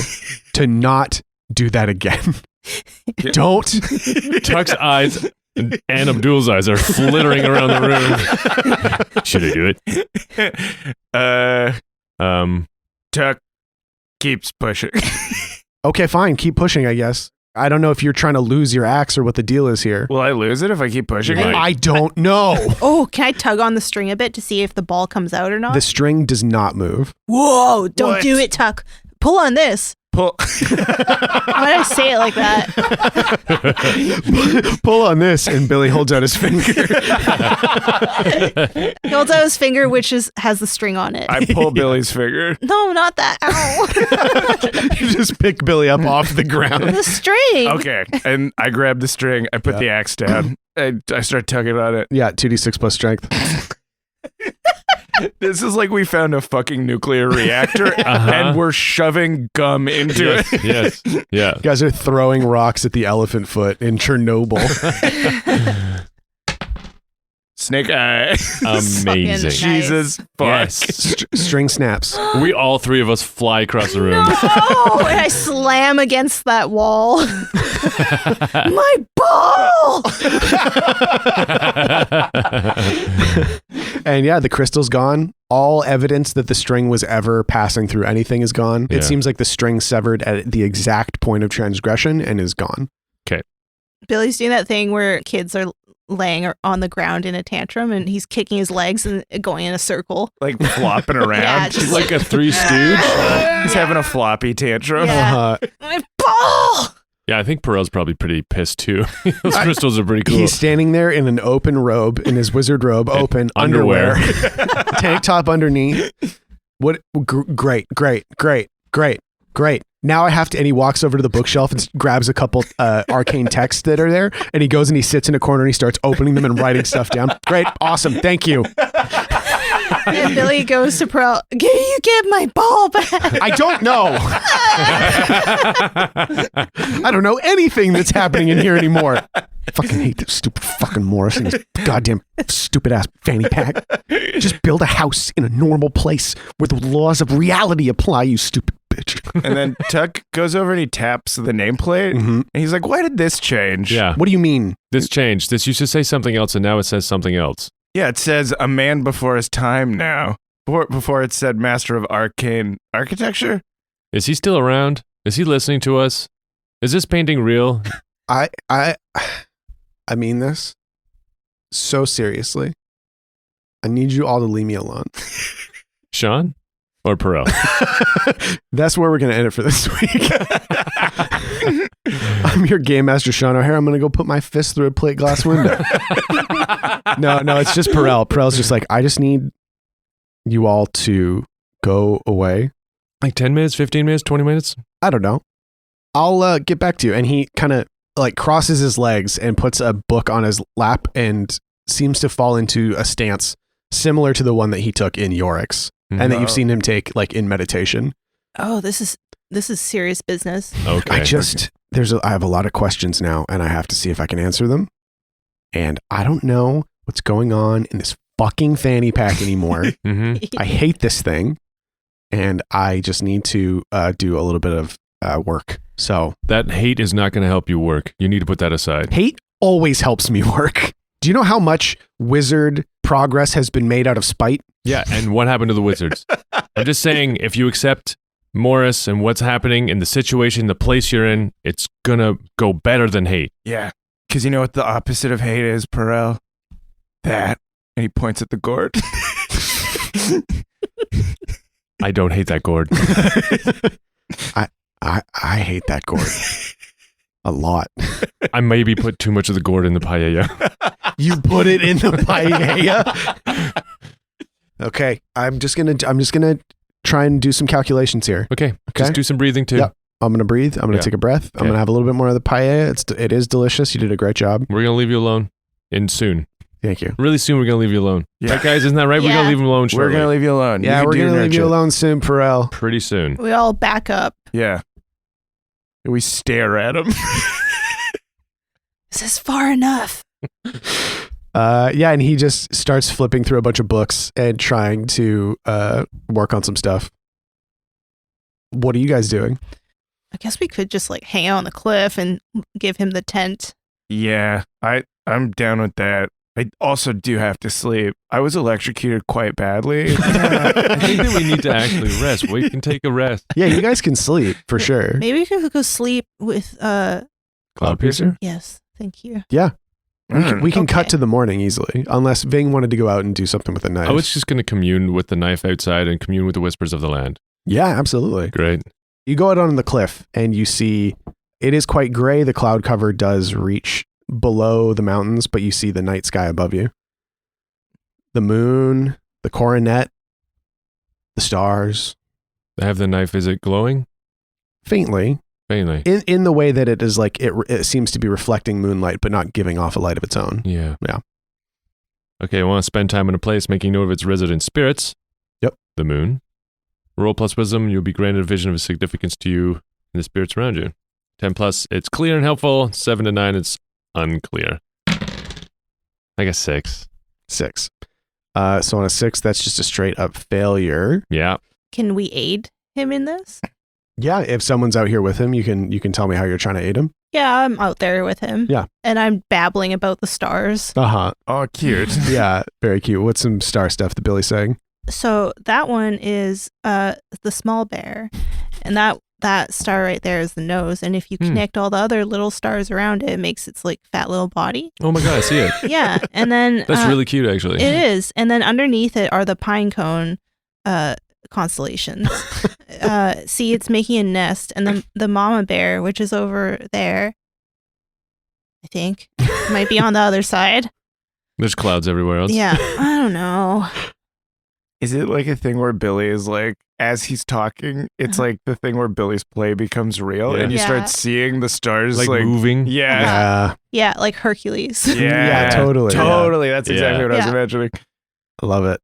to not do that again. Don't. Tuck's eyes and Abdul's eyes are flittering around the room. Should I do it? Tuck keeps pushing. Okay, fine. Keep pushing, I guess. I don't know if you're trying to lose your axe or what the deal is here. Will I lose it if I keep pushing? You might. I don't know. Oh, can I tug on the string a bit to see if the ball comes out or not? The string does not move. Whoa, don't What? do it, Tuck. Pull on this. Pull. Why did I say it like that? Pull on this, and Billy holds out his finger. He holds out his finger, which has the string on it. I pull Billy's finger. No, not that. Ow. You just pick Billy up off the ground. The string. Okay. And I grab the string. I put the axe down. I start tugging on it. Yeah, 2d6 plus strength. This is like we found a fucking nuclear reactor and we're shoving gum into Yes. it. Yes. Yeah. You guys are throwing rocks at the elephant foot in Chernobyl. Snake eye. Amazing. Nice. Jesus fuck. Yes. String snaps. We all three of us fly across the room. Oh, and I slam against that wall. My ball. And yeah, the crystal's gone. All evidence that the string was ever passing through anything is gone. Yeah. It seems like the string severed at the exact point of transgression and is gone. Billy's doing that thing where kids are laying on the ground in a tantrum and he's kicking his legs and going in a circle. Like flopping around. Yeah, just Like a Three Stooge. He's having a floppy tantrum. Yeah. My ball. Yeah, I think Perel's probably pretty pissed too. Those crystals are pretty cool. He's standing there in an open robe, in his wizard robe, open underwear. tank top underneath. What? Great. Now I have to, and he walks over to the bookshelf and grabs a couple arcane texts that are there, and he goes and he sits in a corner and he starts opening them and writing stuff down. Great, awesome, thank you. And Billy goes to Perel. Can you get my ball back? I don't know. I don't know anything that's happening in here anymore. I fucking hate this stupid fucking Morris and his goddamn stupid ass fanny pack. Just build a house in a normal place where the laws of reality apply, you stupid bitch. And then Tuck goes over and he taps the nameplate. Mhm. And he's like, why did this change? Yeah. What do you mean? This changed. This used to say something else and now it says something else. Yeah, it says a man before his time now. Before it said master of arcane architecture. Is he still around? Is he listening to us? Is this painting real? I mean this so seriously. I need you all to leave me alone. Shawn or Paella? That's where we're going to end it for this week. I'm your game master, Shawn O'Hara. I'm going to go put my fist through a plate glass window. No, it's just Paella. Paella's just like, I just need you all to go away. Like 10 minutes, 15 minutes, 20 minutes? I don't know. I'll get back to you. And he kind of like crosses his legs and puts a book on his lap and seems to fall into a stance similar to the one that he took in Yorick's and that you've seen him take like in meditation. Oh, this is serious business. Okay. I have a lot of questions now and I have to see if I can answer them. And I don't know what's going on in this fucking fanny pack anymore. I hate this thing. And I just need to do a little bit of work. So that hate is not going to help you work. You need to put that aside. Hate always helps me work. Do you know how much wizard progress has been made out of spite? Yeah, and what happened to the wizards? I'm just saying, if you accept Morris and what's happening in the situation, the place you're in, it's going to go better than hate. Yeah, because you know what the opposite of hate is, Paella? That. And he points at the gourd. I don't hate that gourd. I hate that gourd. A lot. I maybe put too much of the gourd in the paella. You put it in the paella? Okay, I'm just gonna try and do some calculations here. Okay. Just do some breathing too. Yep. I'm gonna breathe. I'm gonna take a breath. I'm gonna have a little bit more of the paella. It is delicious. You did a great job. We're gonna leave you alone soon. Thank you. Really soon, we're gonna leave you alone. Yeah. Right, guys? Isn't that right? We're gonna leave him alone shortly. We're gonna leave you alone. Yeah, we're gonna leave you alone soon, Paella. Pretty soon. We all back up. Yeah. We stare at him. Is this far enough? Yeah, and he just starts flipping through a bunch of books and trying to work on some stuff. What are you guys doing? I guess we could just like hang out on the cliff and give him the tent. Yeah, I'm down with that. I also do have to sleep. I was electrocuted quite badly. I think that we need to actually rest. We can take a rest. Yeah, you guys can sleep for sure. Maybe we could go sleep with Cloudpiercer? Yes, thank you. Yeah. We can cut Okay. to the morning easily, unless Vyng wanted to go out and do something with the knife. I was just going to commune with the knife outside and commune with the whispers of the land. Yeah, absolutely. Great. You go out on the cliff and you see it is quite gray. The cloud cover does reach below the mountains, but you see the night sky above you. The moon, the coronet, the stars. I have the knife. Is it glowing? Faintly. Faintly. In the way that it is like, it seems to be reflecting moonlight, but not giving off a light of its own. Yeah. Yeah. Okay, I want to spend time in a place making note of its resident spirits. Yep. The moon. Roll plus wisdom, you'll be granted a vision of significance to you and the spirits around you. 10 plus, it's clear and helpful. 7 to 9, it's unclear. I guess 6. 6. So on a 6, that's just a straight up failure. Yeah. Can we aid him in this? Yeah, if someone's out here with him, you can tell me how you're trying to aid him. Yeah, I'm out there with him. Yeah. And I'm babbling about the stars. Uh-huh. Oh, cute. Yeah, very cute. What's some star stuff that Billy's saying? So that one is the small bear. And that star right there is the nose. And if you connect all the other little stars around it, it makes its like fat little body. Oh my God, I see it. Yeah. And then That's really cute, actually. it is. And then underneath it are the pine cone constellations. See, it's making a nest. And the mama bear, which is over there, I think, might be on the other side. There's clouds everywhere else. Yeah. I don't know. Is it like a thing where Billy is like, as he's talking, it's like the thing where Billy's play becomes real Yeah. and you Yeah. start seeing the stars Like like moving. Yeah. Yeah, Yeah, like Hercules. Yeah. Yeah, totally. Totally. That's exactly what I was Yeah. imagining. I love it.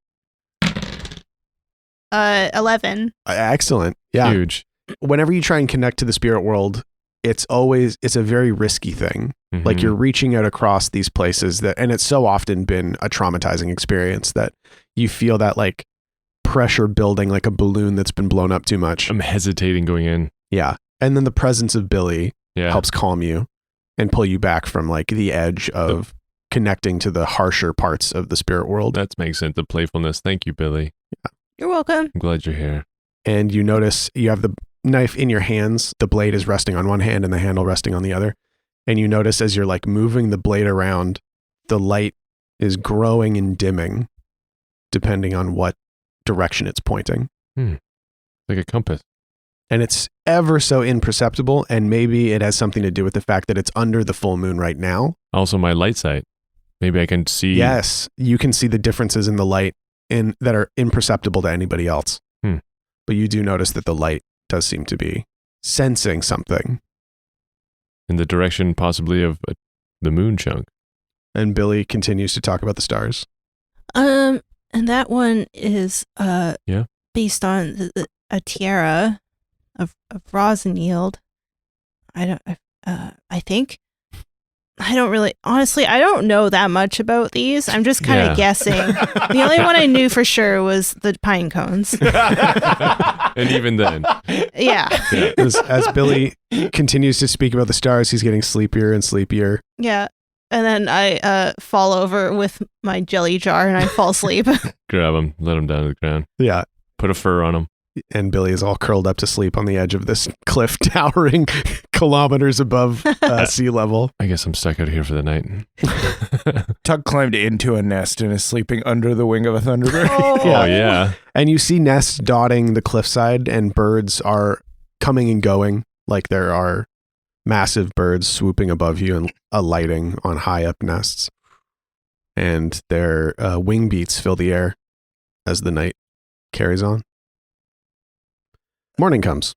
11. Excellent. Yeah. Huge. Whenever you try and connect to the spirit world, it's a very risky thing. Mhm. Like you're reaching out across these places and it's so often been a traumatizing experience that you feel that like pressure building like a balloon that's been blown up too much. I'm hesitating going in. Yeah. And then the presence of Billy Yeah. helps calm you and pull you back from like the edge of connecting to the harsher parts of the spirit world. That makes sense. The playfulness. Thank you, Billy. You're welcome. I'm glad you're here. And you notice you have the knife in your hands. The blade is resting on one hand and the handle resting on the other. And you notice as you're like moving the blade around, the light is growing and dimming depending on what direction it's pointing. Like a compass. And it's ever so imperceptible, and maybe it has something to do with the fact that it's under the full moon right now. Also, my light sight. Maybe I can see. Yes, you can see the differences in the light that are imperceptible to anybody else. But you do notice that the light does seem to be sensing something. In the direction possibly of the moon chunk. And Billy continues to talk about the stars. And that one is based on a tiara of rosin yield. I think. I don't really, honestly, I don't know that much about these. I'm just kind of guessing. The only one I knew for sure was the pine cones. And even then. Yeah. As Billy continues to speak about the stars, he's getting sleepier and sleepier. Yeah. And then I fall over with my jelly jar and I fall asleep. Grab him, let him down to the ground. Yeah. Put a fur on him. And Billy is all curled up to sleep on the edge of this cliff towering kilometers above sea level. I guess I'm stuck out here for the night. Tug climbed into a nest and is sleeping under the wing of a thunderbird. Oh, yeah. And you see nests dotting the cliffside, and birds are coming and going, like there are massive birds swooping above you and alighting on high up nests. And their wing beats fill the air as the night carries on. Morning comes.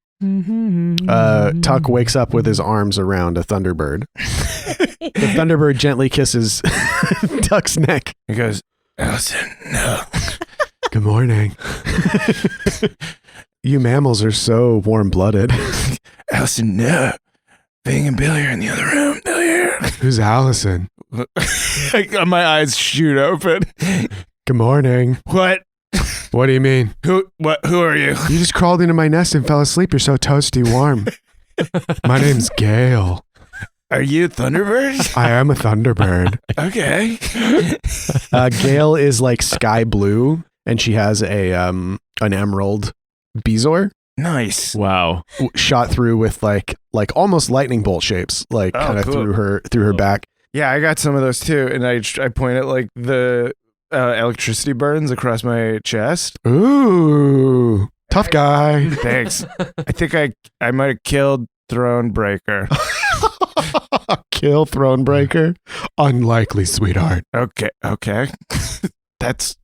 Tuck wakes up with his arms around a thunderbird. The thunderbird gently kisses Tuck's neck. He goes, Allison, no. Good morning. You mammals are so warm-blooded. Allison, no. Vyng and Billy are in the other room. They're here. Who's Allison? My eyes shoot open. Good morning. What? What do you mean? Who are you? You just crawled into my nest and fell asleep. You're so toasty warm. My name's Gale. Are you Thunderbird? I am a thunderbird. Okay. Gale is like sky blue, and she has an emerald bezoar. Nice. Wow. Shot through with like almost lightning bolt shapes, like kind of cool. through her back. Yeah, I got some of those too, and I point at like the electricity burns across my chest. Ooh, tough guy. Thanks. I think I might have killed Thronebreaker. Kill Thronebreaker? Unlikely, sweetheart. Okay. That's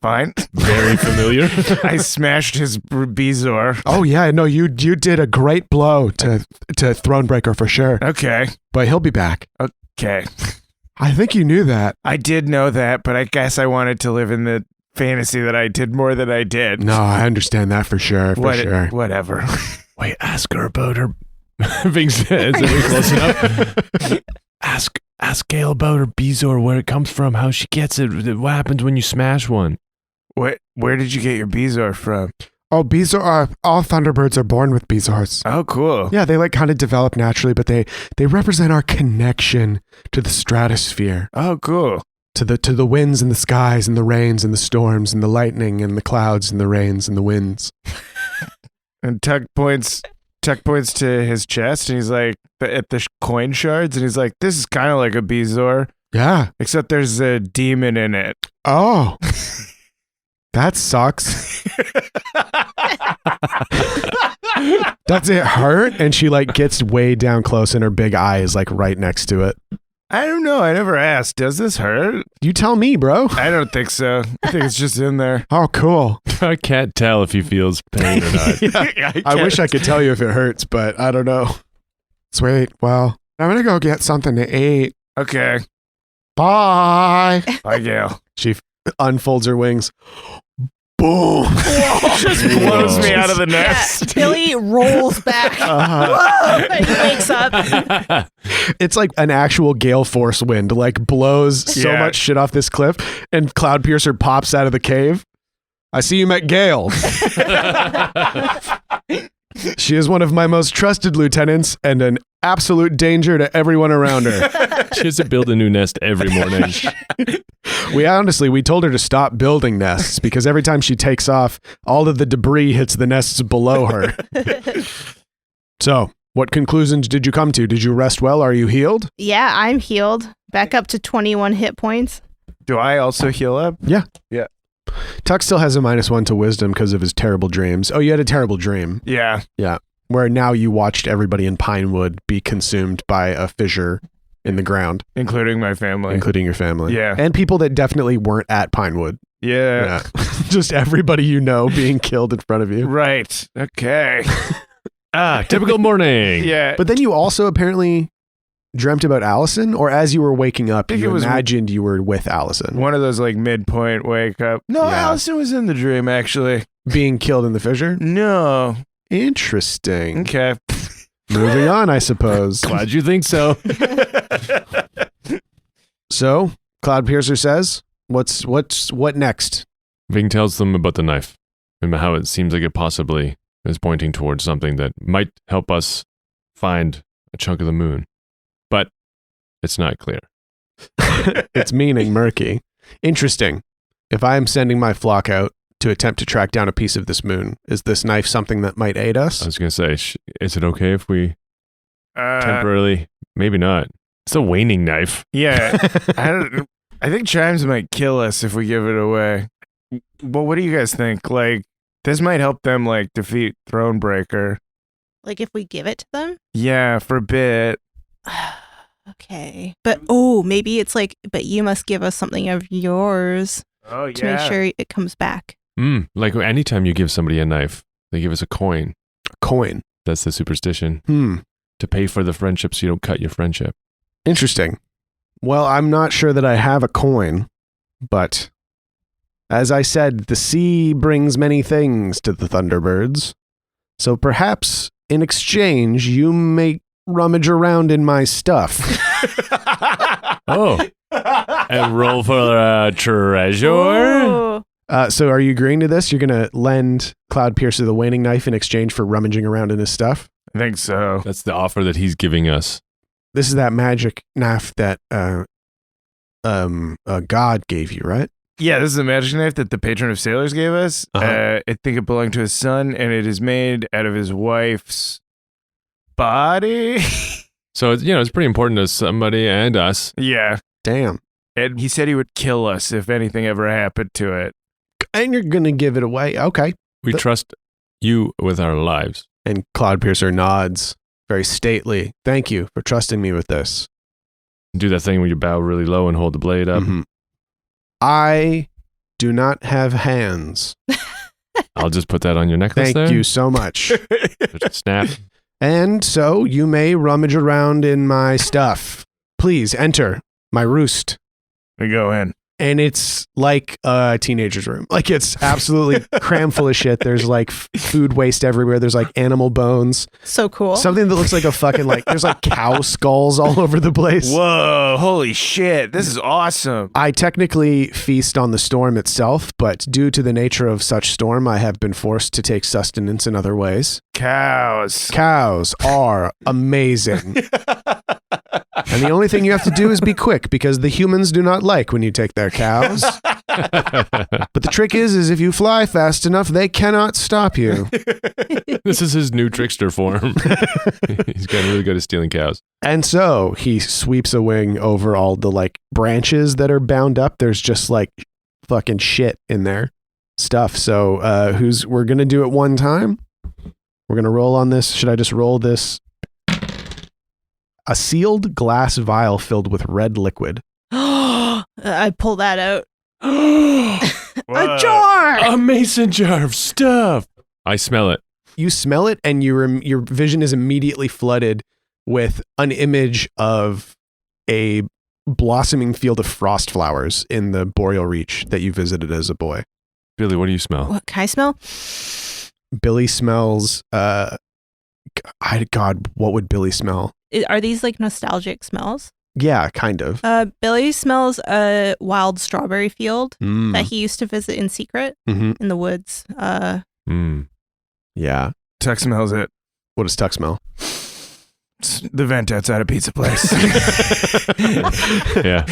fine. Very familiar. I smashed his bezoar. Oh yeah, no, you did a great blow to Thronebreaker for sure. Okay. But he'll be back. Okay. I think you knew that. I did know that, but I guess I wanted to live in the fantasy that I did more than I did. No, I understand that for sure. Sure. Whatever. Wait, ask her about her. Vyng says, are we close enough? Ask Gale about her bezoar, where it comes from, how she gets it, what happens when you smash one. Where did you get your bezoar from? Oh, bezoar. All thunderbirds are born with bezoars. Oh, cool. Yeah, they like kind of develop naturally, but they represent our connection to the stratosphere. Oh, cool. To the winds and the skies and the rains and the storms and the lightning and the clouds and the rains and the winds. And Tuck points to his chest, and he's like, at the coin shards, and he's like, this is kind of like a bezoar. Yeah. Except there's a demon in it. Oh. That sucks. Does it hurt? And she like gets way down close, and her big eye is like right next to it. I don't know. I never asked. Does this hurt? You tell me, bro. I don't think so. I think it's just in there. Oh, cool. I can't tell if he feels pain or not. Yeah, I wish I could tell you if it hurts, but I don't know. Sweet. Well, I'm going to go get something to eat. Okay. Bye. Bye, Gale. She unfolds her wings. Boom. Just blows me out of the nest. Yeah, Billy rolls back. Whoa! And he wakes up. It's like an actual gale force wind, like blows so much shit off this cliff, and Cloudpiercer pops out of the cave. I see you met Gale. She is one of my most trusted lieutenants and an absolute danger to everyone around her. She has to build a new nest every morning. We told her to stop building nests because every time she takes off, all of the debris hits the nests below her. So, what conclusions did you come to? Did you rest well? Are you healed? Yeah, I'm healed. Back up to 21 hit points. Do I also heal up? Yeah. Yeah. Tuck still has a -1 to wisdom because of his terrible dreams. Oh, you had a terrible dream. Yeah. Yeah. Where now you watched everybody in Pinewood be consumed by a fissure in the ground. Including my family. Including your family. Yeah. And people that definitely weren't at Pinewood. Yeah. Just everybody you know being killed in front of you. Right. Okay. Typical morning. Yeah. But then you also apparently dreamt about Allison, or as you were waking up, I think you it was imagined you were with Allison. One of those like midpoint wake up. No, Yeah. Allison was in the dream actually. Being killed in the fissure? No. Interesting. Okay. Moving on, I suppose. Glad you think so. So, Cloudpiercer says, what next? Vyng tells them about the knife and how it seems like it possibly is pointing towards something that might help us find a chunk of the moon. But it's not clear. Its meaning murky. Interesting. If I am sending my flock out to attempt to track down a piece of this moon, is this knife something that might aid us? I was going to say, is it okay if we temporarily, maybe not. It's a waning knife. Yeah. I think chimes might kill us if we give it away. Well, what do you guys think? Like, this might help them like defeat Thronebreaker. Like if we give it to them? Yeah, for a bit. Okay. But maybe it's like, but you must give us something of yours Oh yeah. to make sure it comes back. Like anytime you give somebody a knife, they give us a coin. A coin. That's the superstition. To pay for the friendship so you don't cut your friendship. Interesting. Well, I'm not sure that I have a coin, but as I said, the sea brings many things to the Thunderbirds. So perhaps in exchange, you may rummage around in my stuff. And roll for treasure. Oh. So are you agreeing to this? You're going to lend Cloudpiercer the waning knife in exchange for rummaging around in his stuff? I think so. That's the offer that he's giving us. This is that magic knife that God gave you, right? Yeah, this is a magic knife that the patron of sailors gave us. Uh-huh. I think it belonged to his son, and it is made out of his wife's body. So, it's pretty important to somebody and us. Yeah. Damn. And he said he would kill us if anything ever happened to it. And you're going to give it away. Okay. We trust you with our lives. And Cloudpiercer nods very stately. Thank you for trusting me with this. Do that thing where you bow really low and hold the blade up. Mhm. I do not have hands. I'll just put that on your necklace Thank you so much. Just snap. And so you may rummage around in my stuff. Please enter my roost. We go in. And it's like a teenager's room. Like it's absolutely crammed full of shit. There's like food waste everywhere. There's like animal bones. So cool. Something that looks like a fucking there's like cow skulls all over the place. Whoa, holy shit. This is awesome. I technically feast on the storm itself, but due to the nature of such storm, I have been forced to take sustenance in other ways. Cows. Cows are amazing. And the only thing you have to do is be quick because the humans do not like when you take their cows. But the trick is if you fly fast enough, they cannot stop you. This is his new trickster form. He's gotten really good at stealing cows. And so he sweeps a wing over all the branches that are bound up. There's just fucking shit in there. Stuff. So we're going to do it one time. We're going to roll on this. Should I just roll this? A sealed glass vial filled with red liquid. I pull that out. Whoa. A jar! A mason jar of stuff. I smell it. You smell it and your vision is immediately flooded with an image of a blossoming field of frost flowers in the Boreal Reach that you visited as a boy. Billy, what do you smell? What can I smell? Billy smells, God, what would Billy smell? Are these nostalgic smells? Yeah, kind of. Billy smells a wild strawberry field that he used to visit in secret in the woods. Yeah. Tuck smells it. What does Tuck smell? It's the vent outside a pizza place. Yeah.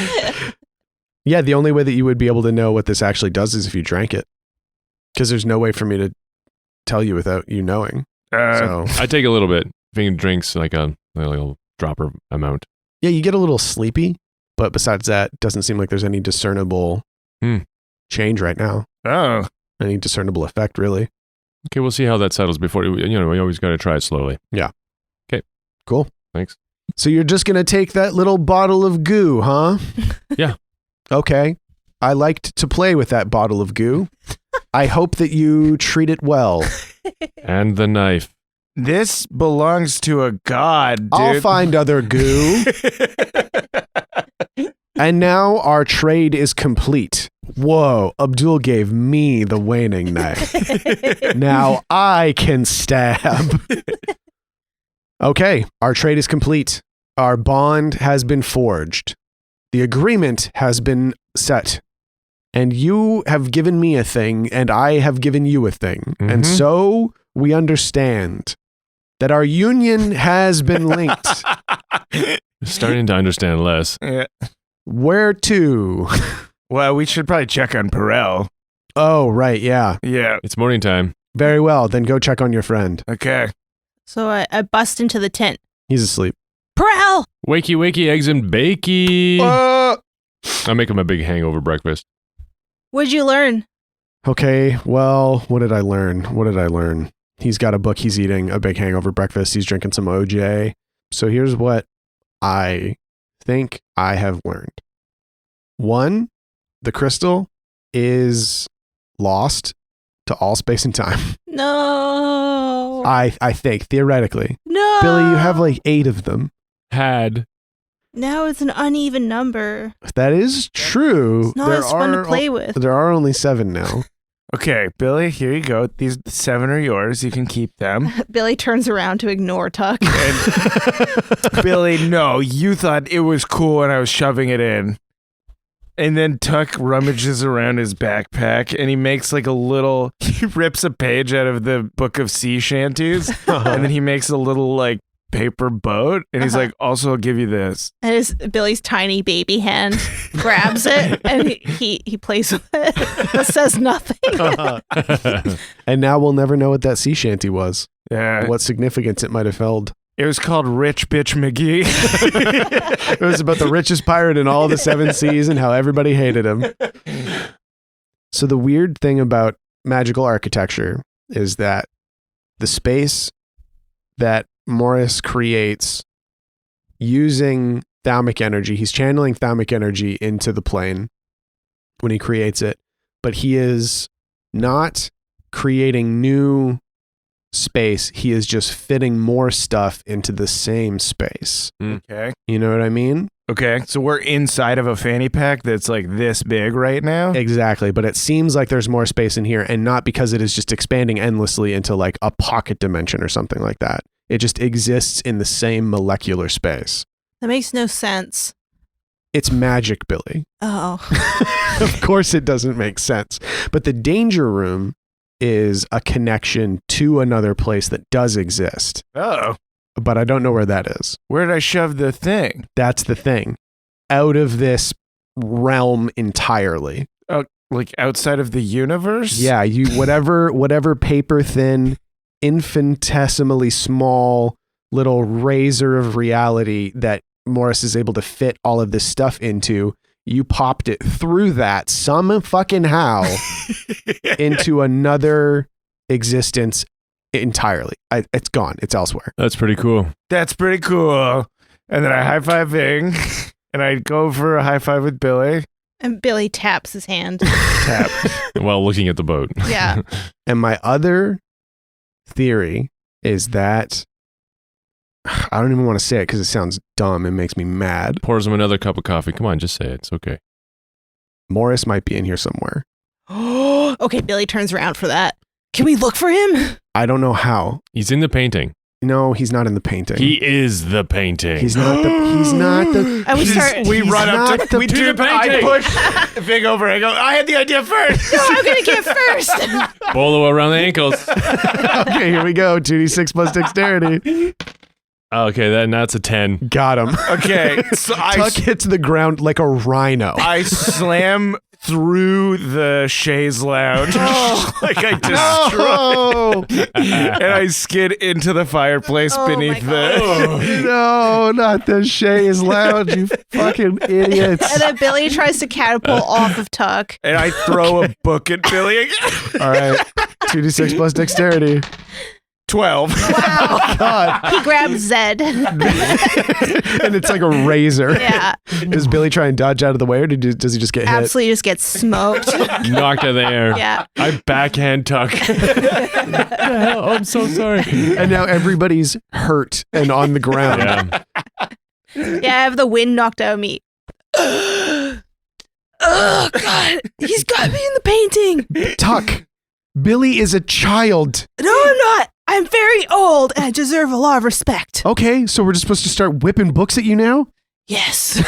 Yeah, the only way that you would be able to know what this actually does is if you drank it. Because there's no way for me to tell you without you knowing. So I take a little bit. Vyng drinks like a little dropper amount. yeah, you get a little sleepy, but besides that, doesn't seem like there's any discernible change right now. Oh. Any discernible effect, really. Okay, we'll see how that settles before, we always got to try it slowly. Yeah. Okay. Cool. Thanks. So you're just going to take that little bottle of goo, huh? Yeah. Okay. I liked to play with that bottle of goo. I hope that you treat it well. And the knife. This belongs to a god, dude. I'll find other goo. And now our trade is complete. Whoa, Abdul gave me the waning knife. Now I can stab. Okay, our trade is complete. Our bond has been forged. The agreement has been set. And you have given me a thing, and I have given you a thing. Mm-hmm. And so we understand that our union has been linked. Starting to understand less. Yeah. Where to? Well, we should probably check on Paella. Oh, right, yeah. Yeah. It's morning time. Very well, then go check on your friend. Okay. So I bust into the tent. He's asleep. Paella! Wakey, wakey, eggs and bakey. I make him a big hangover breakfast. What'd you learn? Okay, well, what did I learn? He's got a book he's eating, a big hangover breakfast. He's drinking some OJ. So here's what I think I have learned. 1, the crystal is lost to all space and time. No. I think, theoretically. No. Billy, you have like 8 of them. Had. Now it's an uneven number. That is true. It's not as fun to play with. There are only 7 now. Okay, Billy, here you go. These 7 are yours. You can keep them. Billy turns around to ignore Tuck. Billy, no, you thought it was cool when I was shoving it in. And then Tuck rummages around his backpack and he makes like he rips a page out of the book of sea shanties. And then he makes a little like paper boat. And he's like, also, I'll give you this. And Billy's tiny baby hand grabs it and he plays with it. It says nothing. And now we'll never know what that sea shanty was. Yeah. What significance it might have held. It was called Rich Bitch McGee. It was about the richest pirate in all the 7 seas and how everybody hated him. So the weird thing about magical architecture is that the space that Morris creates using thalamic energy, he's channeling thalamic energy into the plane when he creates it, but he is not creating new space. He is just fitting more stuff into the same space. Okay. You know what I mean? Okay. So we're inside of a fanny pack that's like this big right now. Exactly. But it seems like there's more space in here, and not because it is just expanding endlessly into like a pocket dimension or something like that. It just exists in the same molecular space. That makes no sense. It's magic, Billy. Oh. Of course it doesn't make sense. But the danger room is a connection to another place that does exist. Oh. But I don't know where that is. Where did I shove the thing? That's the thing. Out of this realm entirely. Oh, like outside of the universe? Yeah, you whatever paper thin, infinitesimally small little razor of reality that Morris is able to fit all of this stuff into, you popped it through that some fucking how into another existence entirely. It's gone. It's elsewhere. That's pretty cool. That's pretty cool. And then I high five Vyng, and I go for a high five with Billy. And Billy taps his hand. Tap. While looking at the boat. Yeah. And my other theory is that I don't even want to say it because it sounds dumb. It makes me mad. Pours him another cup of coffee. Come on, just say it. It's okay. Morris might be in here somewhere. Okay, Billy turns around for that. Can we look for him? I don't know how. He's in the painting. No, he's not in the painting. He is the painting. He's not the. And We run up to the the painting. I push Vyng over. I go, I had the idea first. No, I'm going to get first. Bolo around the ankles. Okay, here we go. 2d6 plus dexterity. Okay, then that's a 10. Got him. Okay, so Tuck hits the ground like a rhino. I slam through the chaise lounge like I destroy, and I skid into the fireplace beneath the. No, not the chaise lounge, you fucking idiots. And then Billy tries to catapult off of Tuck. And I throw a book at Billy again. All right, 2d6 plus dexterity. 12. Wow. God. He grabs Zed. And it's like a razor. Yeah. Does Billy try and dodge out of the way, or does he just get hit? Absolutely just gets smoked. Knocked out of the air. Yeah. I backhand Tuck. Oh, I'm so sorry. And now everybody's hurt and on the ground. Yeah. Yeah, I have the wind knocked out of me. Oh, God. He's got me in the painting. Tuck, Billy is a child. No, I'm not. I'm very old and I deserve a lot of respect. Okay, so we're just supposed to start whipping books at you now? Yes.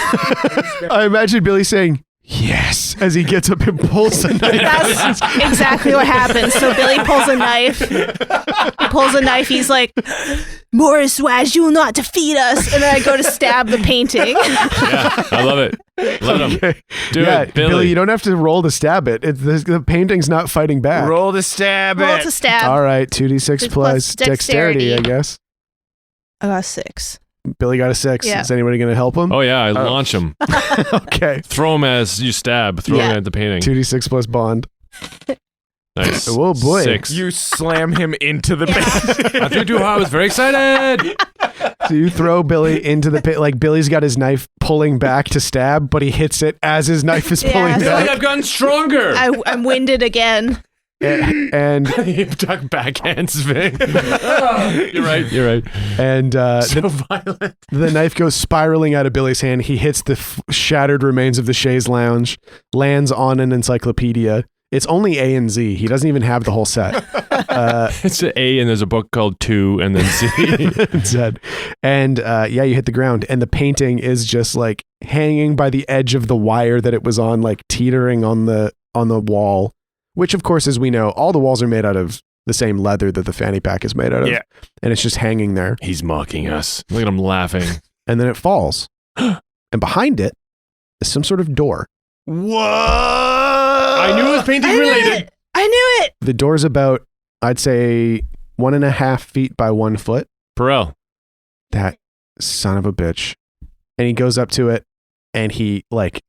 I imagine Billy saying, yes, as he gets up and pulls a knife. That's exactly what happens. So Billy pulls a knife. He pulls a knife. He's like, Morris Waz, you will not defeat us. And then I go to stab the painting. Yeah, I love it. Let him. Okay. Do Yeah, it, Billy. you don't have to roll to stab it. The painting's not fighting back. Roll to stab Roll it. to stab. All right, 2d6 plus dexterity, I guess. I got 6. Billy got a 6. Yeah. Is anybody going to help him? Oh, yeah, I launch him. Okay. Throw him as you stab. Throw him Yeah. at the painting. 2d6 plus bond. Nice. Oh, boy. 6. You slam him into the painting. I threw too hard. I was very excited. So you throw Billy into the pit, like Billy's got his knife pulling back to stab, but he hits it as his knife is Yeah, pulling so Billy, back. I've gotten stronger. I'm winded again. And Tuck backhands Vyng. You're right. You're right. and So violent. the knife goes spiraling out of Billy's hand. He hits the shattered remains of the chaise lounge, lands on an encyclopedia. It's only A and Z. He doesn't even have the whole set. It's an A and there's a book called 2 and then Z. Z. And yeah, you hit the ground, and the painting is just like hanging by the edge of the wire that it was on, like teetering on the wall. Which, of course, as we know, all the walls are made out of the same leather that the fanny pack is made out of. Yeah. And it's just hanging there. He's mocking us. Look at him laughing. And then it falls. And behind it is some sort of door. Whoa! I knew it was painting related. I knew it. The door's about, I'd say, 1.5 feet by 1 foot. Paella. That son of a bitch. And he goes up to it and he like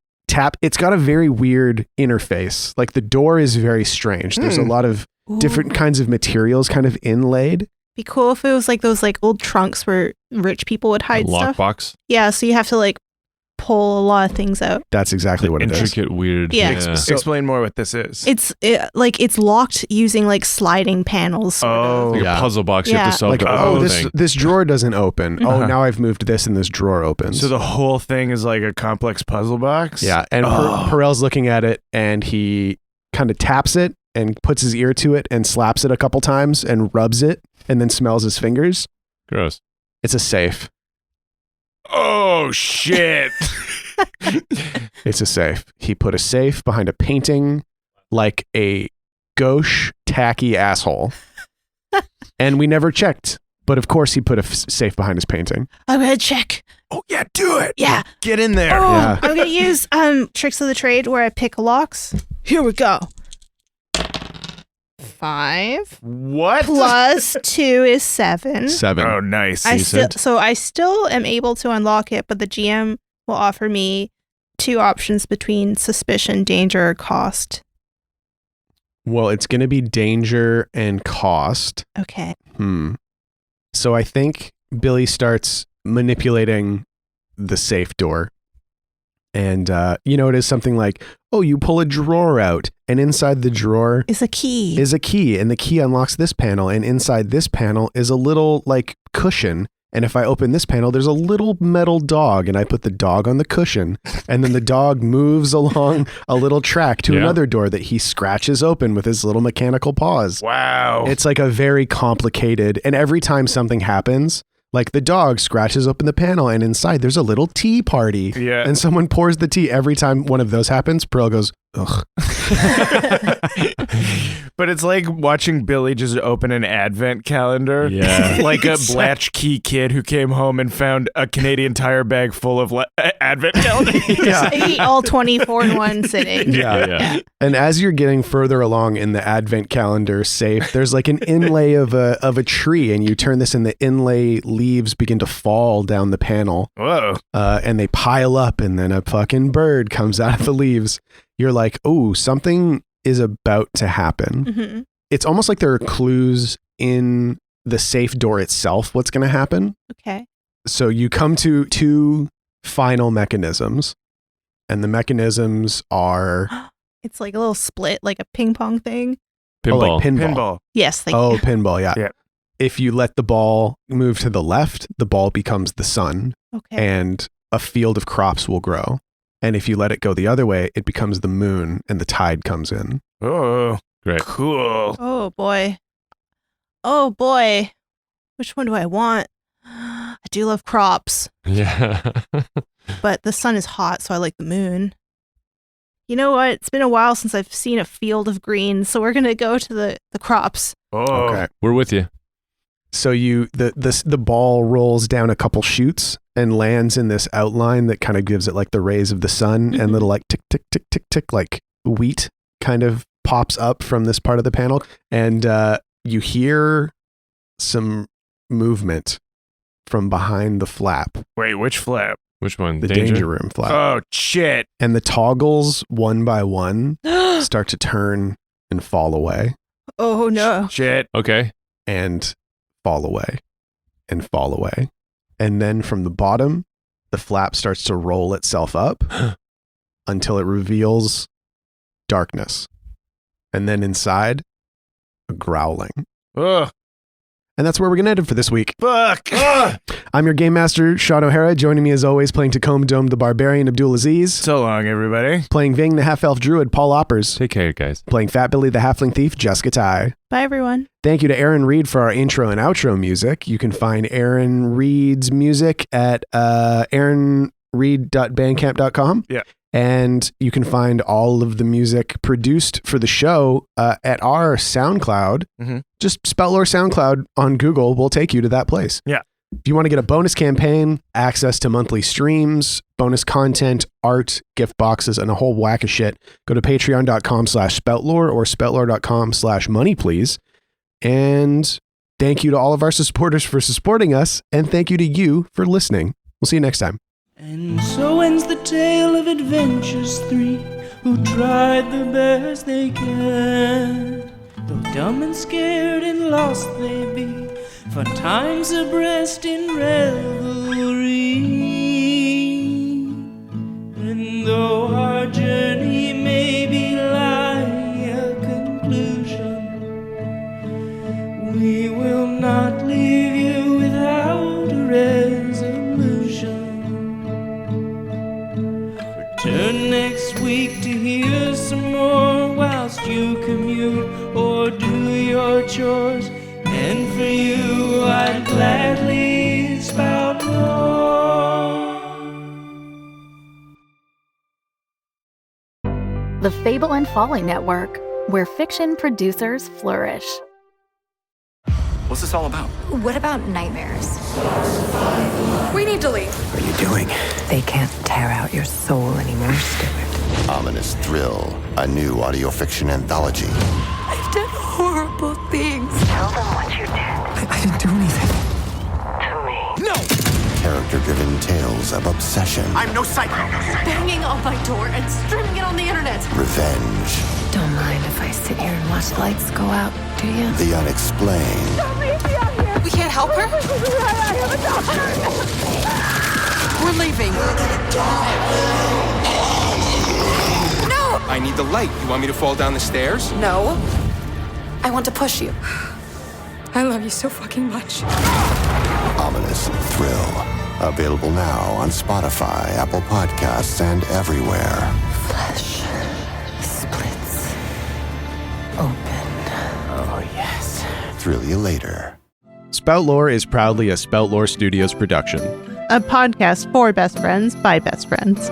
it's got a very weird interface. Like the door is very strange. There's a lot of different kinds of materials kind of inlaid. Be cool if it was like those like old trunks where rich people would hide stuff. Lockbox. Yeah, so you have to like pull a lot of things out. That's exactly what it is. Intricate, weird. Yeah. So- Explain more what this is. It's locked using like sliding panels. Sort of. Like Yeah. a puzzle box. You have Yeah. to solve Like, the oh, whole this thing. this drawer doesn't open. Oh, now I've moved this and this drawer opens. So the whole thing is like a complex puzzle box? yeah, and Perel's looking at it and he kind of taps it and puts his ear to it and slaps it a couple times and rubs it and then smells his fingers. Gross. It's a safe. Oh, shit. It's a safe. He put a safe behind a painting like a gauche, tacky asshole. And we never checked. But of course he put a safe behind his painting. I'm gonna check. Oh, yeah, do it. Yeah. Get in there. Oh, Yeah. I'm gonna use tricks of the trade where I pick locks. Here we go. 5 What? plus 2 is 7. 7. Oh, nice. I still am able to unlock it, but the GM will offer me 2 options between suspicion, danger, or cost. Well, it's going to be danger and cost. Okay. So I think Billy starts manipulating the safe door. And, it is something like, oh, you pull a drawer out, and inside the drawer Is a key. is a key, and the key unlocks this panel, and inside this panel is a little, like, cushion. And if I open this panel, there's a little metal dog, and I put the dog on the cushion, and then the dog moves along a little track to another door that he scratches open with his little mechanical paws. Wow. It's like a very complicated, and every time something happens, like the dog scratches open the panel and inside there's a little tea party. Yeah. And someone pours the tea. Every time one of those happens, Pearl goes, ugh. But it's like watching Billy just open an advent calendar. Yeah. Like a latchkey kid who came home and found a Canadian Tire bag full of advent calendars. Yeah. I eat all 24 in one sitting. Yeah. And as you're getting further along in the advent calendar safe, there's like an inlay of a tree, and you turn this and the inlay leaves begin to fall down the panel. Whoa. And they pile up, and then a fucking bird comes out of the leaves. You're like, oh, something is about to happen. Mm-hmm. It's almost like there are clues in the safe door itself what's going to happen. Okay. So you come to two final mechanisms, and the mechanisms are It's like a little split, like a ping pong thing. Pinball. like pinball. Pinball. Yes, thank Oh, you. pinball, yeah. Yeah. If you let the ball move to the left, the ball becomes the sun, Okay. and a field of crops will grow. And if you let it go the other way, it becomes the moon, and the tide comes in. Oh, Great. cool. Oh boy. Oh boy. Which one do I want? I do love crops, Yeah. but the sun is hot, so I like the moon. You know what? It's been a while since I've seen a field of green, so we're gonna go to the crops. Oh, Okay. We're with you. So the ball rolls down a couple chutes and lands in this outline that kind of gives it like the rays of the sun, and Mhm. little like tick, tick, tick, tick, tick, like wheat kind of pops up from this part of the panel. And you hear some movement from behind the flap, Wait, which flap? Which one? the danger room flap. Oh, shit. And the toggles, one by one, start to turn and fall away, Oh no. Shit. Okay. and fall away, and fall away. And then from the bottom, the flap starts to roll itself up until it reveals darkness. And then inside, a growling. Ugh. And that's where we're going to end it for this week. Fuck. Ugh. I'm your game master, Shawn O'Hara. Joining me as always, playing Tacoma Dome the Barbarian, Abdul Aziz. So long, everybody. Playing Vyng the Half-Elf Druid, Paul Oppers. Take care, guys. Playing Fat Billy the Halfling Thief, Jessica Ty. Bye everyone. Thank you to Aaron Reed for our intro and outro music. You can find Aaron Reed's music at aaronreed.bandcamp.com. Yeah. And you can find all of the music produced for the show at our SoundCloud. Mhm. Just Spout Lore SoundCloud on Google will take you to that place. Yeah. If you want to get a bonus campaign, access to monthly streams, bonus content, art, gift boxes, and a whole whack of shit, go to patreon.com/spoutlore or spoutlore.com/money, please. And thank you to all of our supporters for supporting us. And thank you to you for listening. We'll see you next time. And so ends the tale of adventures three, who tried the best they can. Though dumb and scared and lost they be, for times abreast in revelry. And though our journey may be like a conclusion, we will not leave you without a resolution. Return next week to hear some more whilst you commute or do your chores. And for you, I'd gladly spout more. The Fable and Folly Network, where fiction producers flourish. What's this all about? What about nightmares? We need to leave. What are you doing? They can't tear out your soul anymore, Stuart. Ominous Thrill, a new audio fiction anthology. I've done horrible things. Tell them what you did I didn't do anything. to me. No! Character-driven tales of obsession, I'm no psycho. Banging on my door and streaming it on the internet. revenge, Don't mind if I sit here and watch the lights go out, do you? the unexplained, We can't help her? We're leaving. No! I need the light. You want me to fall down the stairs? No. I want to push you. I love you so fucking much. Ominous Thrill. Available now on Spotify, Apple Podcasts, and everywhere. Flesh splits open. Oh, yes. Thrill you later. Spout Lore is proudly a Spout Lore Studios production. A podcast for best friends by best friends.